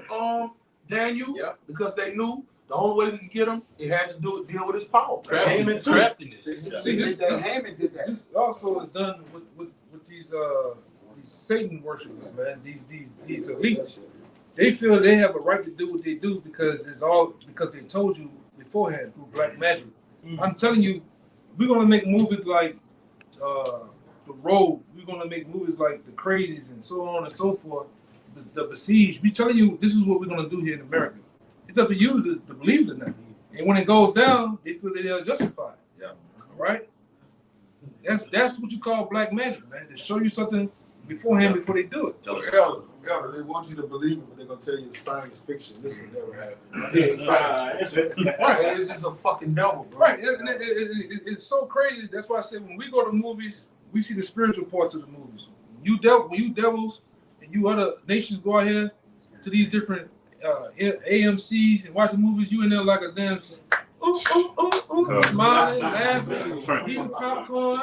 Daniel because they knew the only way we could get him, he had to deal with his power. Craftiness. Haman did that. This also is done with these Satan worshipers, man. These elites. They feel they have a right to do what they do because they told you beforehand through black magic. I'm telling you, we're gonna make movies like The Road. We're gonna make movies like The Crazies and so on and so forth. The Besieged. We telling you this is what we're gonna do here in America. It's up to you to believe it or not. And when it goes down, they feel that they're justified. Yeah. Right? That's what you call black magic, man. They show you something beforehand before they do it. They want you to believe it, but they're gonna tell you it's science fiction. This will never happen. It's just a fucking devil, bro. Right. It's so crazy. That's why I said when we go to movies, we see the spiritual parts of the movies. When you devils and you other nations go out here, to these different AMCs and watching movies, you in there like a damn smiling, laughing, eating popcorn,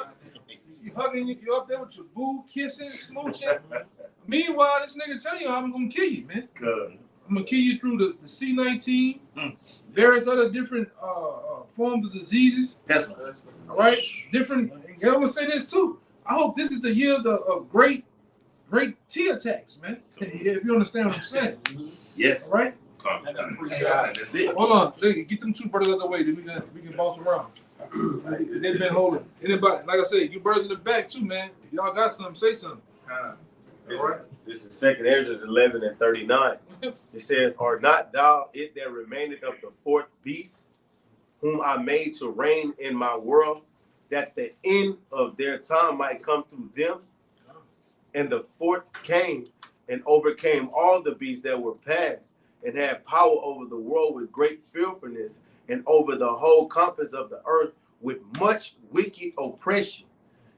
you hugging, you up there with your boo, kissing, smooching. Meanwhile, this nigga telling you how I'm gonna kill you, man. I'm gonna kill you through the C-19, various other different forms of diseases. All right, different. And I'm gonna say this too. I hope this is the year of great T attacks, man. If you understand what I'm saying. Yes. All right. That's it. Hold on, get them two brothers out of the way. Then we can boss around. They've been holding. Anybody, like I said, you brothers in the back too, man. If y'all got something, say something. All right. This is 2nd Ezra 11:39. It says, "Are not thou it that remaineth of the fourth beast, whom I made to reign in my world, that the end of their time might come through them? And the fourth came and overcame all the beasts that were past, and had power over the world with great fearfulness, and over the whole compass of the earth with much wicked oppression.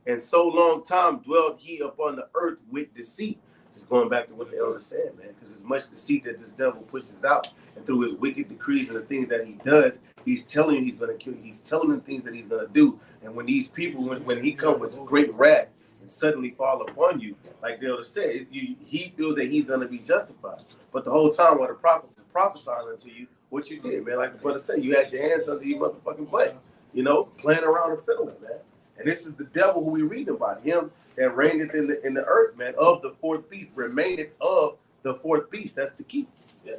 And so long time dwelt he upon the earth with deceit." Just going back to what the elder said, man, because it's much deceit that this devil pushes out. And through his wicked decrees and the things that he does, he's telling you he's going to kill you. He's telling them things that he's going to do. And when these people, when he comes with great wrath and suddenly fall upon you, like the elder said, he feels that he's going to be justified. But the whole time while the prophet was prophesying unto you, what you did, man, like the brother said, you had your hands under your motherfucking butt, playing around and fiddling, man. And this is the devil who we read about, him that reigneth in the earth, man, of the fourth beast, remaineth of the fourth beast. That's the key. Yeah.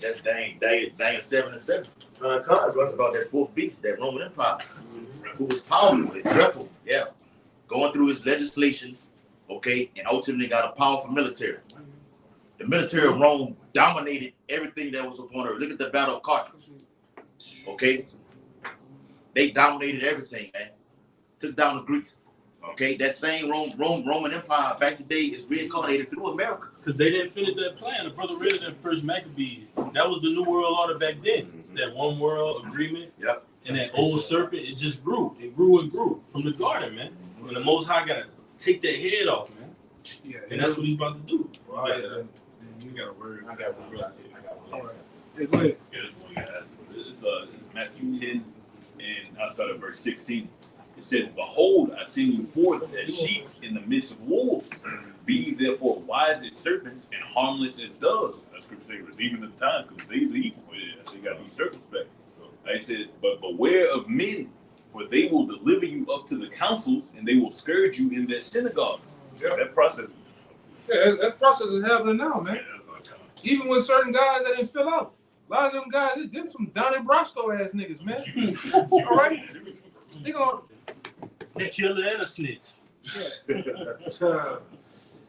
That's Daniel 7:7. It's about that fourth beast, that Roman Empire, who was powerful and dreadful, going through his legislation, okay, and ultimately got a powerful military. The military of Rome dominated everything that was upon earth. Look at the Battle of Carthage, okay? They dominated everything, man. Took down the Greeks. Okay, that same Roman Empire back today is reincarnated through America. Because they didn't finish that plan. The brother read it in First Maccabees. That was the New World Order back then. That one world agreement. Yep. And that old serpent, it just grew. It grew and grew from the garden, man. And the Most High got to take that head off, man. Yeah. And that's what he's about to do. Right. You got a word. I got one. All right. Hey, go ahead. Yeah, this one guy. This is Matthew 10, and I start at verse 16. It says, "Behold, I send you forth as sheep in the midst of wolves. Be therefore wise as serpents and harmless as doves." That scripture says, "Redeeming the times, because the days are evil." So you got to be circumspect. It says, "But beware of men, for they will deliver you up to the councils, and they will scourge you in their synagogues." Yeah, that process. Yeah, that process is happening now, man. Even with certain guys that didn't fill out. A lot of them guys, them some Donnie Brasco ass niggas, man. All right? They gonna a killer and a snitch. Yeah.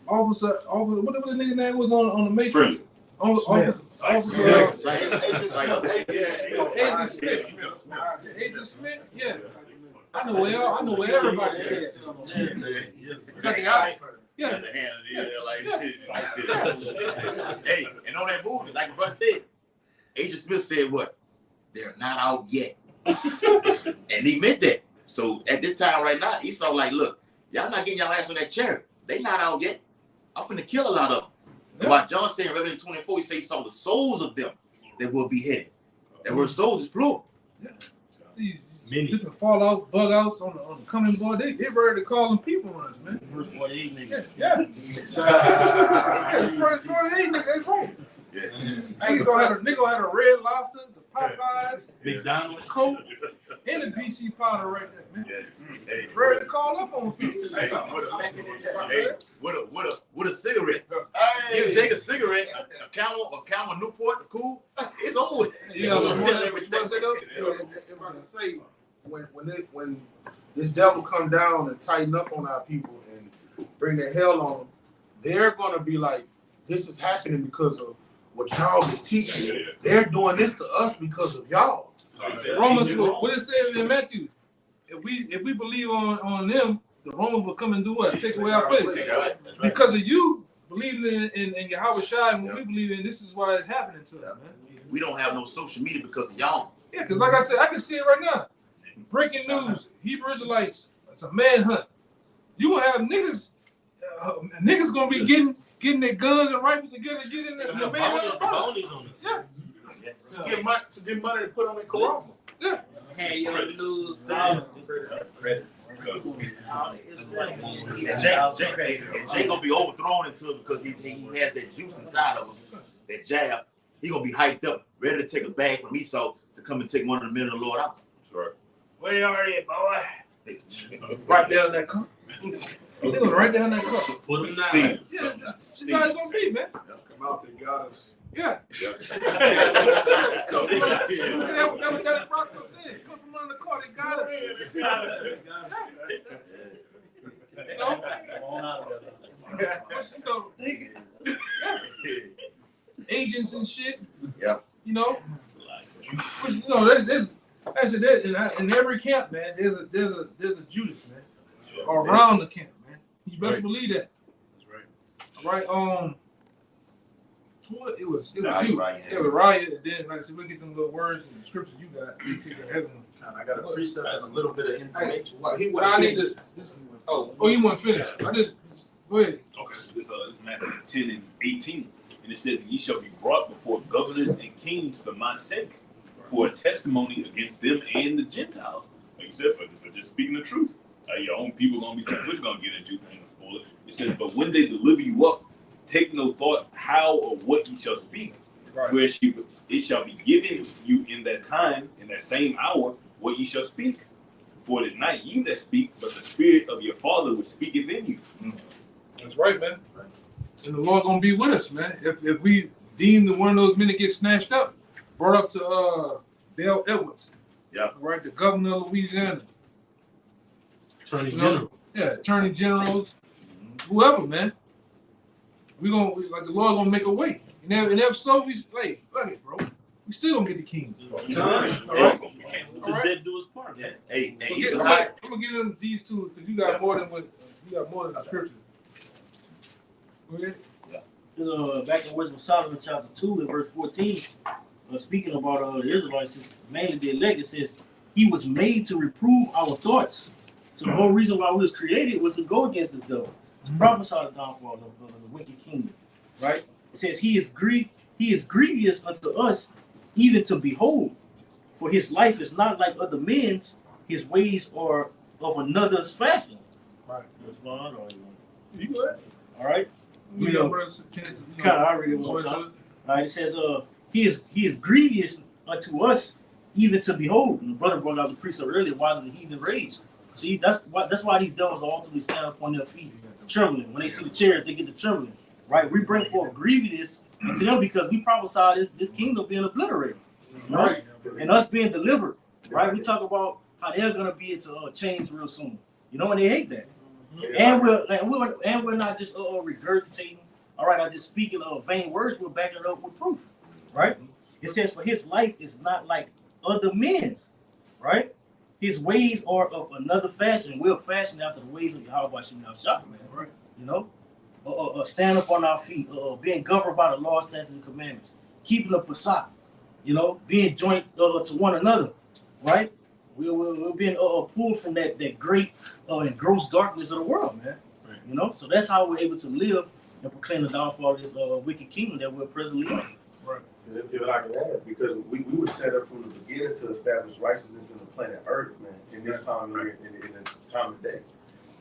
Officer, what the nigga name was on the Matrix? Agent Smith, yeah. I know where everybody is. Yeah. Hey, and on that movie, like the brother said, Agent Smith said what? They're not out yet. And he meant that. So at this time right now, he saw like, look, y'all not getting y'all ass on that chariot. They not out yet. I'm finna kill a lot of them. Yeah. While John said in Revelation 24, he says he saw the souls of them that will be hidden. That word souls is plural. Yeah. These different fallouts, bug outs on the coming board. They ready to call them people on us, man. First 48 niggas. Yeah. The first 48 niggas, that's right. Yeah. Nigga gonna have a Red Lobster, the Popeyes, McDonald's, Coke, and the BC powder right there, man. Yeah. Hey, ready to call up on people. With a cigarette. You take a cigarette, a Camel Newport, cool. It's over. If I can say, when this devil come down and tighten up on our people and bring the hell on them, they're gonna be like, this is happening because of what y'all been teaching. They're doing this to us because of y'all. Romans, what it says in Matthew, if we believe on them, the Romans will come and do what? Take away our place. Because of you believing in Yahweh Shai and what we believe in, this is why it's happening to us, man. We don't have no social media because of y'all. Yeah, because like I said, I can see it right now. Breaking news, Hebrew Israelites, it's a manhunt. You gonna have niggas gonna be getting getting their guns and rifles together, get in there. We got bounties on it. Yeah. Yes. To get money to put on their corral. Yeah. Hey, you lose And Jay gonna be overthrown into it because he has that juice inside of him, that jab. He gonna be hyped up, ready to take a bag from Esau to come and take one of the men of the Lord out. Sure. Where are you, boy? Right down that car. They're gonna right down that car. Put them down. Steve. Yeah, that's just how it's gonna be, man. Come out, they got us. Yeah. Yeah. That's what that Roscoe said. Come from under the car, they got us. You know? Agents and shit. Yeah. You know? Which, you know, in every camp, man, there's a Judas, man. Around the camp, man. You better believe that. That's right. All right, it was you. Right. It was Riot, and then like I said, we'll get them little words and the scriptures you got. You take the heaven one. I got a precept and a little bit of information. But I need to. Oh, you want to finish? I just go ahead. Okay, it's Matthew 10 and 18. And it says, ye shall be brought before governors and kings for my sake, for a testimony against them and the Gentiles. Like you said, for just speaking the truth. Your own people going to be which going to get into things. It says, but when they deliver you up, take no thought how or what ye shall speak. Right. Where it shall be given you in that time, in that same hour, what ye shall speak. For it is not ye that speak, but the Spirit of your Father which speaketh in you. That's right, man. And the Lord gonna be with us, man. If we deem that one of those men that get snatched up, brought up to Dale Edwards. Yeah. Right, the governor of Louisiana. Attorney General. Yeah, attorney generals, whoever, man. We like the Lord gonna make a way. And if so, we play. Fuck it, bro. We still gonna get the king. All right. The dead do his part. Yeah. Hey, I'm either gonna get into these two because you got more than the scripture. Go ahead. Back in Wisdom of Solomon, chapter 2, and verse 14, speaking about the Israelites, mainly the elect, it says, he was made to reprove our thoughts. So the whole reason why we was created was to go against the devil, to prophesy the downfall of the wicked kingdom. Right? It says, he is grievous unto us, even to behold. For his life is not like other men's, his ways are of another's fashion. Right. You go ahead. All right. You know, kind of already one time. All right. It says, he is grievous unto us, even to behold. And the brother brought out the precept earlier. Why the heathen rage? See, that's why these devils will ultimately stand up on their feet, trembling. When they see the chariots, they get to trembling. Right? We bring forth grievous unto them because we prophesy this kingdom being obliterated, right? And us being delivered. Right? We talk about how they're gonna be into change real soon. You know, and they hate that. And we're not just regurgitating. All right, I'm just speaking of vain words. We're backing it up with proof, right? It says, "For his life is not like other men's, right? His ways are of another fashion. We're fashioned after the ways of Yahweh Shemel, man. Right? You know, stand up on our feet, being governed by the law, statutes, and commandments, keeping the Passat, you know, being joint to one another, right? We're being pulled from that great and gross darkness of the world, man. Right. You know, so that's how we're able to live and proclaim the downfall of this wicked kingdom that we're presently in. Right. If I can add, because we were set up from the beginning to establish righteousness in the planet Earth, man, in this time, in the time of day.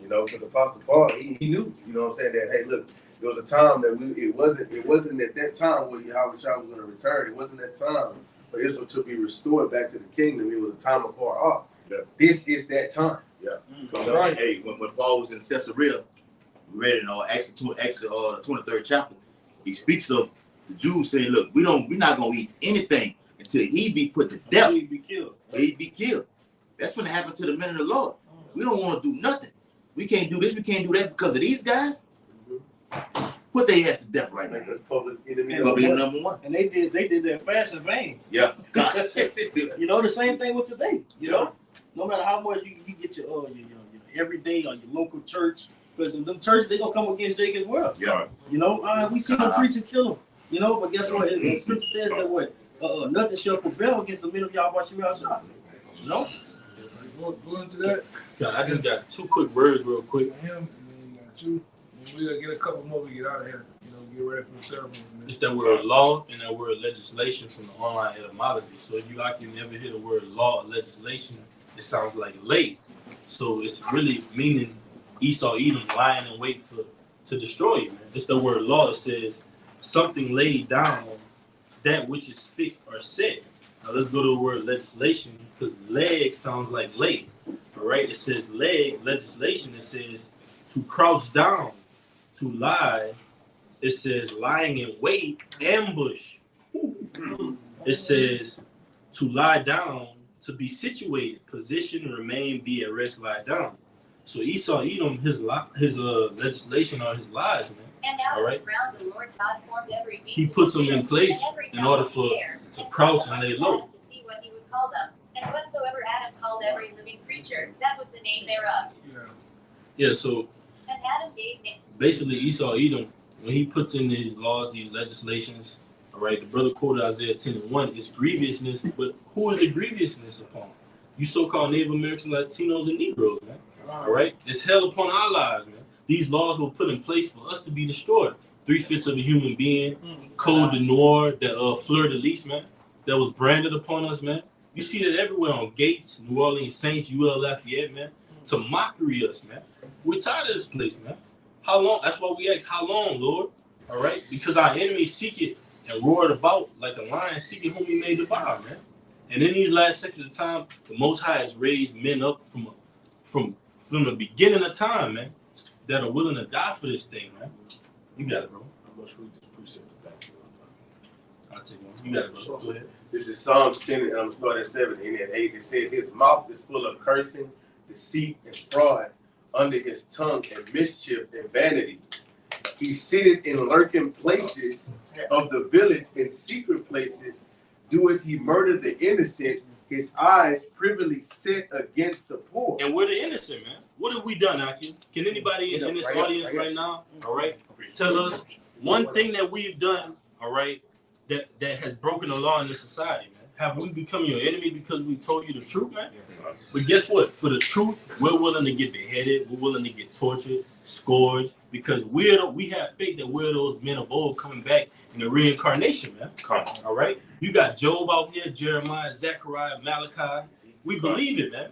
You know, because Apostle Paul, he knew, you know what I'm saying, that, hey, look, there was a time that it wasn't at that time where Yahweh was going to return. It wasn't that time for Israel to be restored back to the kingdom. It was a time afar off. Yeah. This is that time. Yeah. Right. Hey, when Paul was in Caesarea, we read in Acts the 23rd chapter, he speaks of the Jews saying, look, we're not going to eat anything until he be put to death. Until he be killed. That's when it happened to the men of the Lord. We don't want to do nothing. We can't do this, we can't do that because of these guys. Put their ass to death right now. That's public enemy number one. And they did their fast in vain. Yeah. You know, the same thing with today. You know, no matter how much you get your everyday or your local church, because them churches, they gonna come against Jake as well. Yeah. You know, we see them preach and kill them. You know, but guess what? The scripture says that what nothing shall prevail against the men of Yahweh Shemel. You know? Go into that. God, I just got two quick words real quick. Him, and then you got you. We'll get a couple more. We get out of here. You know, get ready for the ceremony. Man. It's that word law and that word legislation from the online etymology. So if you can never hear the word law or legislation, it sounds like lay. So it's really meaning Esau, Edom, lying in wait to destroy you, man. It's the word law. It says something laid down, that which is fixed or set. Now let's go to the word legislation, because leg sounds like lay. All right, it says leg, legislation. It says to crouch down, to lie. It says lying in wait, ambush. It says to lie down, to be situated, position, remain, be at rest, lie down. So Esau, Edom, his legislation are his lies, man. All right. He puts them in place in order to crouch and lay low. And whatsoever Adam called every living creature, that was the name thereof. Yeah. So. And Adam gave him. Basically, Esau, Edom, when he puts in these laws, these legislations, all right, the brother quoted Isaiah 10:1, it's grievousness, but who is the grievousness upon? You so-called Native Americans, Latinos, and Negroes, man. All right? It's hell upon our lives, man. These laws were put in place for us to be destroyed. 3/5 of a human being, code de noir, that fleur-de-lis, man, that was branded upon us, man. You see that everywhere on gates, New Orleans Saints, UL Lafayette, man, to mockery us, man. We're tired of this place, man. How long? That's why we ask, how long, Lord? All right? Because our enemies seek it and roared about like a lion seeking whom he may devour, man. And in these last seconds of time, the Most High has raised men up from the beginning of time, man, that are willing to die for this thing, man. You got it, bro. Let's read this precept back. I'll take one. You got it, bro. Go ahead. This is Psalms 10, and I'm going to start at 7 and at 8. It says, his mouth is full of cursing, deceit, and fraud. Under his tongue and mischief and vanity. He sitteth in lurking places of the village, in secret places. Doeth he murder the innocent, his eyes privily set against the poor. And we're the innocent, man. What have we done, Aki? Can anybody in this audience right now, all right, tell us one thing that we've done, all right, that has broken the law in this society, man? Have we become your enemy because we told you the truth, man? But guess what? For the truth, we're willing to get beheaded. We're willing to get tortured, scourged, because we have faith that we're those men of old coming back in the reincarnation, man. All right? You got Job out here, Jeremiah, Zechariah, Malachi. We believe it, man.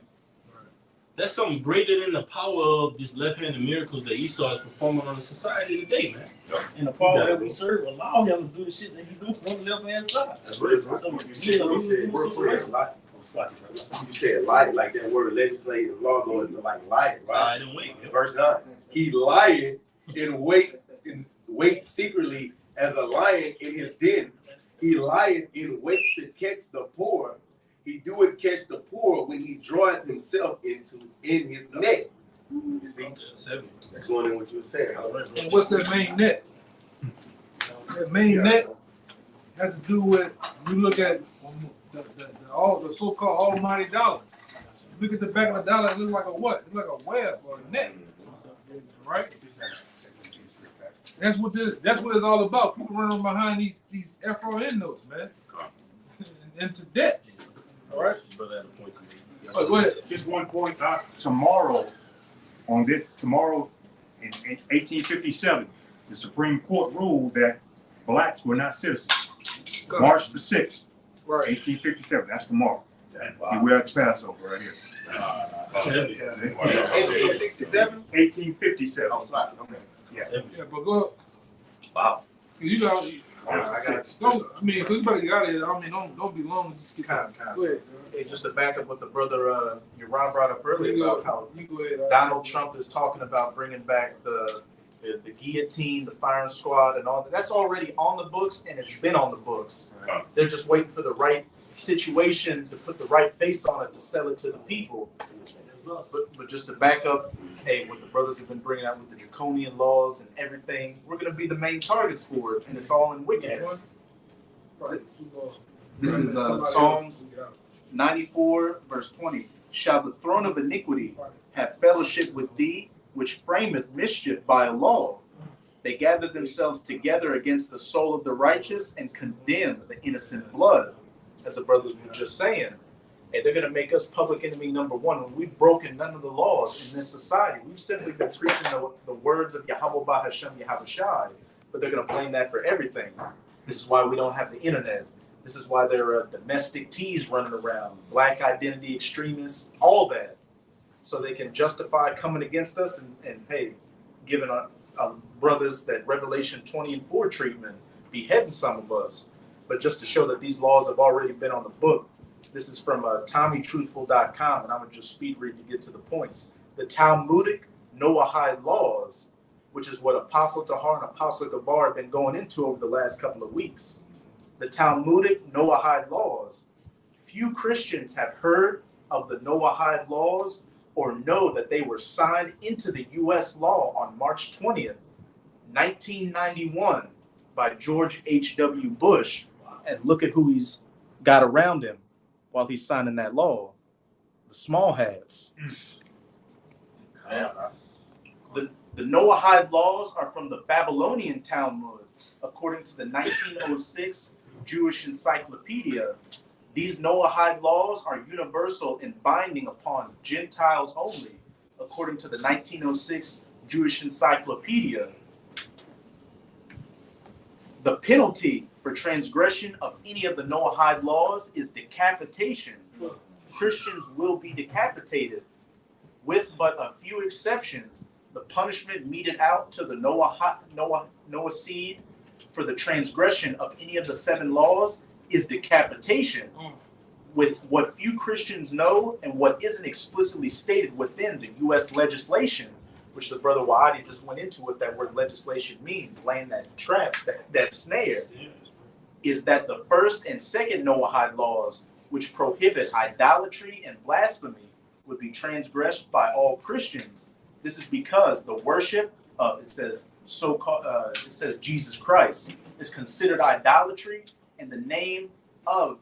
That's something greater than the power of this left-handed miracles that Esau is performing on the society today, man. And the power that we serve allow him to do the shit that he do on the left-hand side. That's right, bro. You said lie, like that word legislative law going to like lie, right? Verse 9. He lieth in wait secretly as a lion in his den. He lieth in wait to catch the poor. He doeth catch the poor when he draweth himself in his net. You see? That's going in what you were saying. And what's that main net? That main net has to do with, you look at the so-called almighty dollar. You look at the back of the dollar, it looks like a what? It looks like a web or a net. Right? That's what it's all about. People running behind these FRN notes, man. Into debt. All right. Go ahead. Just one point. Tomorrow in 1857, the Supreme Court ruled that blacks were not citizens. March the 6th, 1857. That's tomorrow. Wow. We're at the Passover right here. 1867? 1857. Oh, sorry. Okay. Yeah, but go. Wow. You got. If anybody got it, don't be long. Just get kind. Go ahead. Hey, just to back up what the brother Yaron brought up earlier about how Donald Trump is talking about bringing back the guillotine, the firing squad, and all that. That's already on the books, and it's been on the books. They're just waiting for the right situation to put the right face on it to sell it to the people. But just to back up, hey, what the brothers have been bringing out with the draconian laws and everything, we're going to be the main targets for it, and it's all in wickedness. This is Psalms 94, verse 20. Shall the throne of iniquity have fellowship with thee, which frameth mischief by a law? They gather themselves together against the soul of the righteous and condemn the innocent blood, as the brothers were just saying. and they're going to make us public enemy number one when we've broken none of the laws in this society. We've simply been preaching the words of Yahweh Bahashem Yahweh Shai, but they're going to blame that for everything. This is why we don't have the internet. This is why there are domestic teas running around, black identity extremists, all that. So they can justify coming against us and hey, giving our brothers that Revelation 20 and 4 treatment, beheading some of us. But just to show that these laws have already been on the book, this is from TommyTruthful.com, and I'm going to just speed read to get to the points. The Talmudic Noahide laws, which is what Apostle Tahar and Apostle Gabar have been going into over the last couple of weeks. The Talmudic Noahide laws. Few Christians have heard of the Noahide laws or know that they were signed into the U.S. law on March 20th, 1991 by George H.W. Bush. And look at who he's got around him while he's signing that law. The small hats. The Noahide laws are from the Babylonian Talmud, according to the 1906 Jewish Encyclopedia. These Noahide laws are universal and binding upon Gentiles only, according to the 1906 Jewish Encyclopedia. The penalty for transgression of any of the Noahide laws is decapitation. Christians will be decapitated, with but a few exceptions. The punishment meted out to the Noah seed for the transgression of any of the 7 laws is decapitation. With what few Christians know and what isn't explicitly stated within the U.S. legislation, which the brother Wa'adi just went into what that word legislation means, laying that trap, that snare, is that the first and second Noahide laws, which prohibit idolatry and blasphemy, would be transgressed by all Christians. This is because the worship of, it says Jesus Christ is considered idolatry, and the name of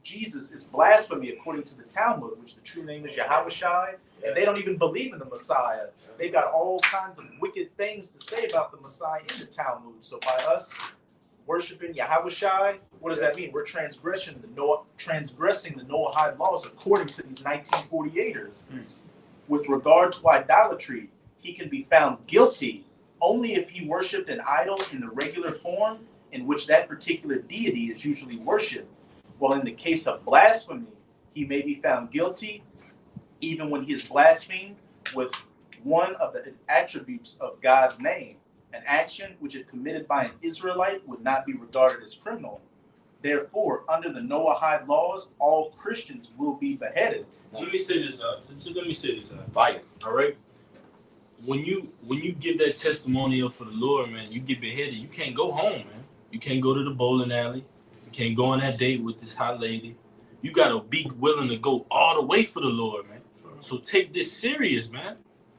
Jesus is blasphemy according to the Talmud, which the true name is Yahweh Shai, and they don't even believe in the Messiah. They've got all kinds of wicked things to say about the Messiah in the Talmud. So by us worshiping Yahweh Shai, what does that mean? We're transgressing the Noahide laws according to these 1948ers. With regard to idolatry, he can be found guilty only if he worshipped an idol in the regular form in which that particular deity is usually worshipped. While in the case of blasphemy, he may be found guilty even when he is blasphemed with one of the attributes of God's name. An action which, if committed by an Israelite, would not be regarded as criminal. Therefore, under the Noahide laws, all Christians will be beheaded. Let me say this. Fire. All right. When you give that testimonial for the Lord, man, you get beheaded. You can't go home, man. You can't go to the bowling alley. You can't go on that date with this hot lady. You gotta be willing to go all the way for the Lord, man. So take this serious, man.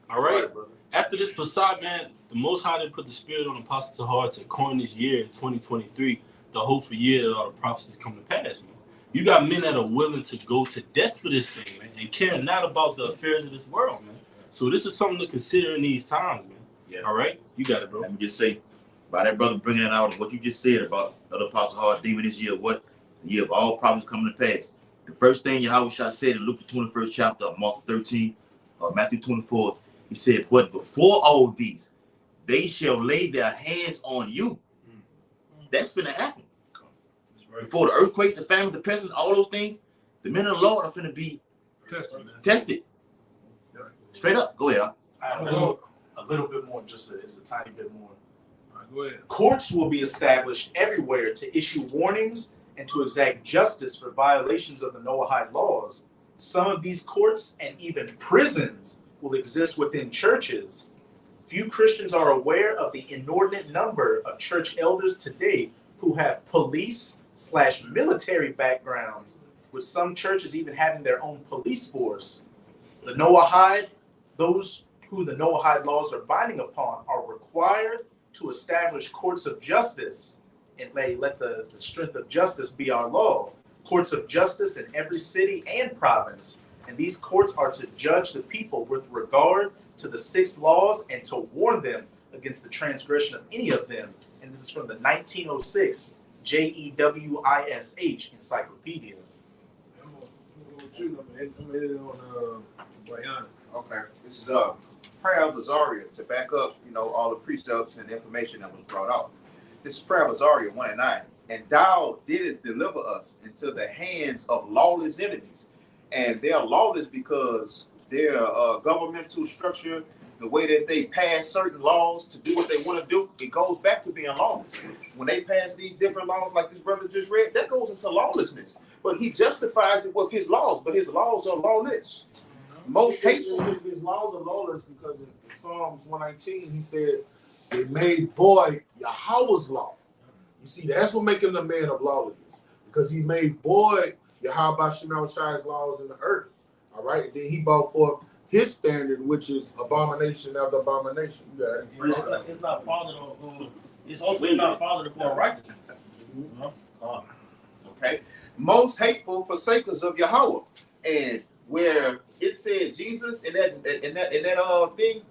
All right. After this Passat, man, the Most High did put the spirit on Apostle Tahar to coin this year, 2023, the hopeful year that all the prophecies come to pass, man. You got men that are willing to go to death for this thing, man, and care not about the affairs of this world, man. So this is something to consider in these times, man. Yeah. All right? You got it, bro. Let me just say, by that brother bringing it out, what you just said about the Apostle Tahar demon this year, what the year of all prophecies coming to pass. The first thing Yahweh Shai said in Luke the 21st chapter, Mark 13, Matthew 24, he said, but before all these, they shall lay their hands on you. That's finna happen. Before the earthquakes, the famine, the pestilence, all those things, the men of the Lord are finna be tested. Straight up. Go ahead. A little bit more, it's a tiny bit more. All right, go ahead. Courts will be established everywhere to issue warnings and to exact justice for violations of the Noahide laws. Some of these courts and even prisons will exist within churches. Few Christians are aware of the inordinate number of church elders today who have police/military backgrounds, with some churches even having their own police force. The Noahide, those who the Noahide laws are binding upon, are required to establish courts of justice, and let the strength of justice be our law. Courts of justice in every city and province. And these courts are to judge the people with regard to the 6 laws and to warn them against the transgression of any of them. And this is from the 1906 JEWISH Encyclopedia. Shoot, I'm ready on Brian. Okay. This is prayer of Azaria to back up, all the precepts and information that was brought out. This is prayer of Azaria 1 and 9. And thou didst deliver us into the hands of lawless enemies. And they are lawless because their governmental structure, the way that they pass certain laws to do what they want to do, it goes back to being lawless. When they pass these different laws, like this brother just read, that goes into lawlessness. But he justifies it with his laws, but his laws are lawless. Most hateful. His laws are lawless because in Psalms 119, he said, they made void Yahweh's law. You see, that's what makes him the man of lawlessness, because he made void Yahweh Shemel Shai's laws in the earth. All right, and then he brought forth his standard, which is abomination after abomination. Yeah, it's not fathered on. It's also not fathered upon righteousness. Okay, most hateful forsakers of Yahweh, and where it said Jesus in that thing.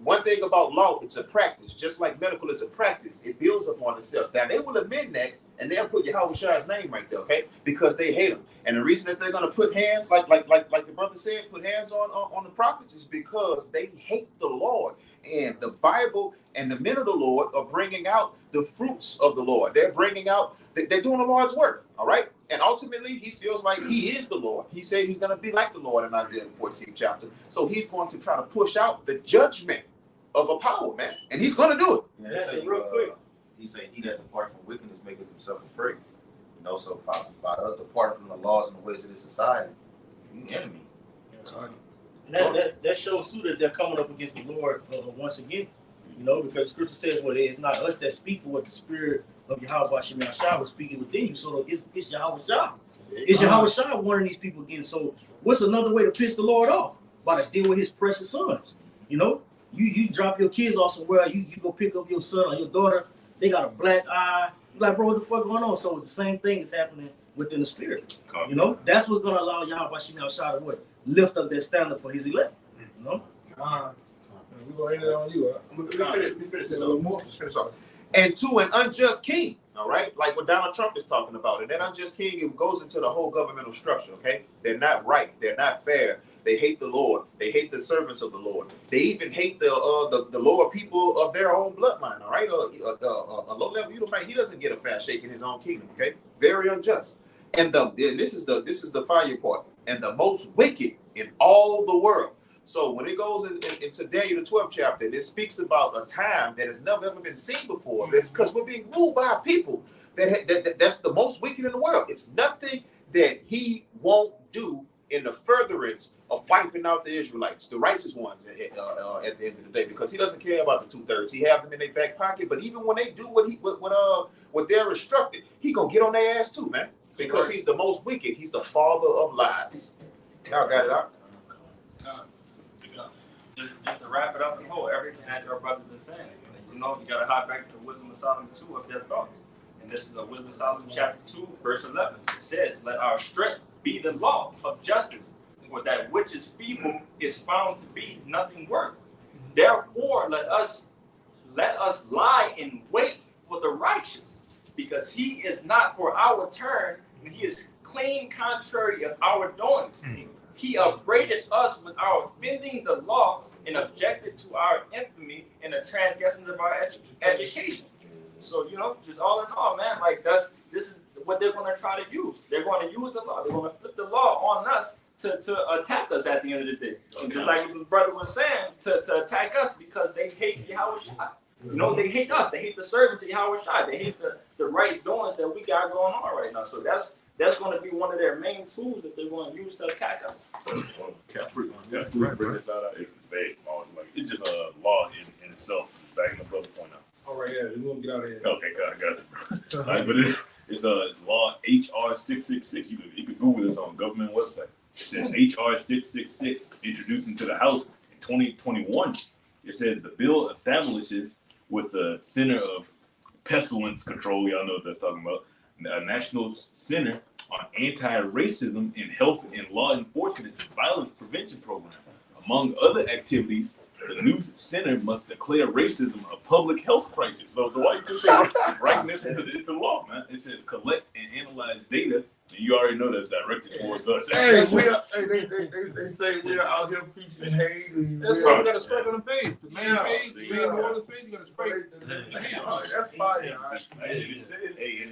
One thing about law, it's a practice. Just like medical is a practice, it builds upon itself. Now they will admit that, and they'll put Yahweh Shai's name right there, okay? Because they hate him. And the reason that they're gonna put hands, like the brother said, put hands on the prophets is because they hate the Lord. And the Bible and the men of the Lord are bringing out the fruits of the Lord. They're bringing out, they're doing the Lord's work, all right? And ultimately, he feels like he is the Lord. He said he's gonna be like the Lord in Isaiah 14th chapter. So he's going to try to push out the judgment of a power, man, and he's gonna do it. Yeah, real quick. He said, "He that depart from wickedness maketh himself afraid." So by us departing from the laws and the ways of this society, you enemy. And that shows too that they're coming up against the Lord once again. Because Scripture says, "Well, it's not us that speak, but what the Spirit of Yahweh Shemel Shai was speaking within you." So it's Yahweh Shai. It's Yahweh Shai warning these people again. So what's another way to piss the Lord off? By to deal with His precious sons. You drop your kids off somewhere, you go pick up your son or your daughter, they got a black eye. You're like, bro, what the fuck going on? So the same thing is happening within the spirit. That's what's gonna allow Yahweh Shemel Shai to lift up that standard for his elect. We're gonna end it on you. Let me finish this up. Just finish off. And to an unjust king, all right, like what Donald Trump is talking about. And that unjust king, it goes into the whole governmental structure, okay? They're not right. They're not fair. They hate the Lord. They hate the servants of the Lord. They even hate the lower people of their own bloodline. All right, a low-level Edomite, he doesn't get a fair shake in his own kingdom. Okay, very unjust. And this is the fire part. And the most wicked in all the world. So when it goes into Daniel the 12th chapter, it speaks about a time that has never ever been seen before. That's because we're being ruled by people that's the most wicked in the world. It's nothing that he won't do in the furtherance of wiping out the Israelites, the righteous ones, at the end of the day, because he doesn't care about the 2/3. He have them in their back pocket, but even when they do what they're instructed, he gonna get on their ass too, man, because he's the most wicked. He's the father of lies. Y'all got it out. Just to wrap it up and hold everything that your brother's been saying. You gotta hop back to the Wisdom of Solomon 2 of their thoughts. And this is a Wisdom of Solomon chapter 2, verse 11. It says, "Let our strength be the law of justice, for that which is feeble is found to be nothing worth. Therefore, let us lie in wait for the righteous, because he is not for our turn, and he is clean contrary of our doings. He upbraided us with our offending the law, and objected to our infamy and the transgressions of our education." So, just all in all, man, like this is what they're going to try to use. They're going to use the law. They're going to flip the law on us to attack us at the end of the day. And just like the brother was saying, to attack us because they hate Yahweh Shai. They hate us. They hate the servants of Yahweh Shai. They hate the right doings that we got going on right now. So that's going to be one of their main tools that they're going to use to attack us. It's just a law in itself. Backing the brother point out. All right, yeah, we're gonna get out of here. Okay, got it. All right, but it's law HR 666. You can Google this on government website. It says HR 666 introduced into the House in 2021. It says the bill establishes with the Center of Pestilence Control. Y'all know what that's talking about. A National Center on Anti-Racism in Health and Law Enforcement and Violence Prevention Program. Among other activities, the new center must declare racism a public health crisis. So why you just say writing this into law, man? It says collect and analyze data And you already know that's directed towards us. Hey, they say we are out here preaching hate. And that's why we got to strike on the page. The main page, the main Orleans page, you got to strike. That's fire. Hey,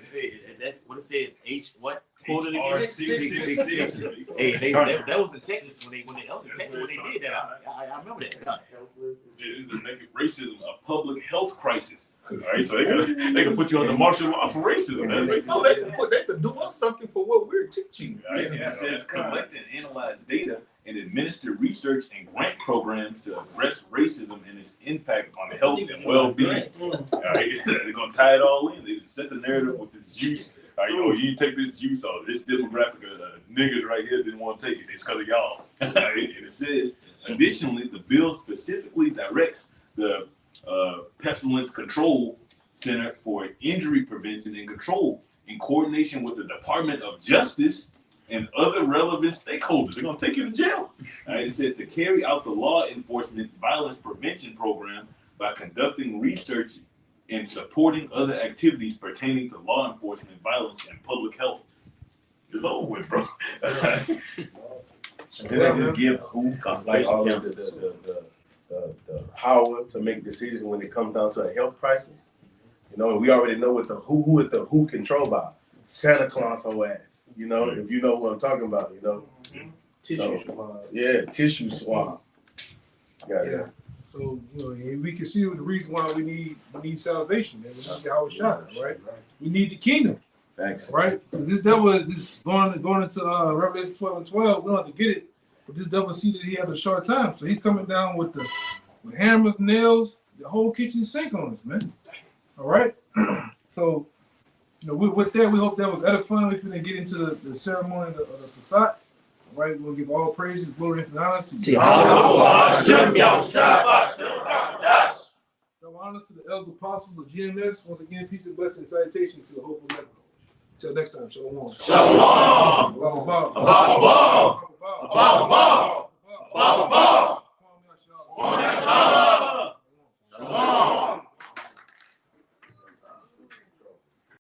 that's what it says. H what? Quoted again. 666. Hey, that was in Texas when they did that. I remember that. To make racism a public health crisis. All right, so they can put you on the martial law for racism. They could do us something for what we're teaching. Right? And it says collect and analyze data and administer research and grant programs to address racism and its impact on health and well-being. All right, they're gonna tie it all in. They just set the narrative with this juice. All right, you take this juice off. This demographic of niggas right here didn't want to take it. It's because of y'all. Right? And it says, additionally, the bill specifically directs the Pestilence Control Center for Injury Prevention and Control in coordination with the Department of Justice and other relevant stakeholders. They're going to take you to jail. All right, it says to carry out the law enforcement violence prevention program by conducting research and supporting other activities pertaining to law enforcement, violence, and public health. It's over with, bro. Did I just give who like all of the power to make decisions when it comes down to a health crisis? You know, and we already know what who is the who controlled by Santa Claus whole ass. You know, if you know what I'm talking about, you know. Tissue swab. Yeah, tissue swab. Yeah. So, we can see the reason why we need salvation, man. We need Yahweh Shai, right? We need the kingdom. Thanks. Right? Because this devil is going into Revelation 12:12. We don't have to get it, but this devil sees that he has a short time. So he's coming down with hammers, nails, the whole kitchen sink on us, man. All right? So, with that, we hope that was edifying. We're going to get into the ceremony of the Passat. All right? We'll give all praises, glory, and honor to Yahweh. Honor to the elder apostles of GMS. Once again, peace and blessing and salutation to the hopeful never. Until next time, shalom. Shalom.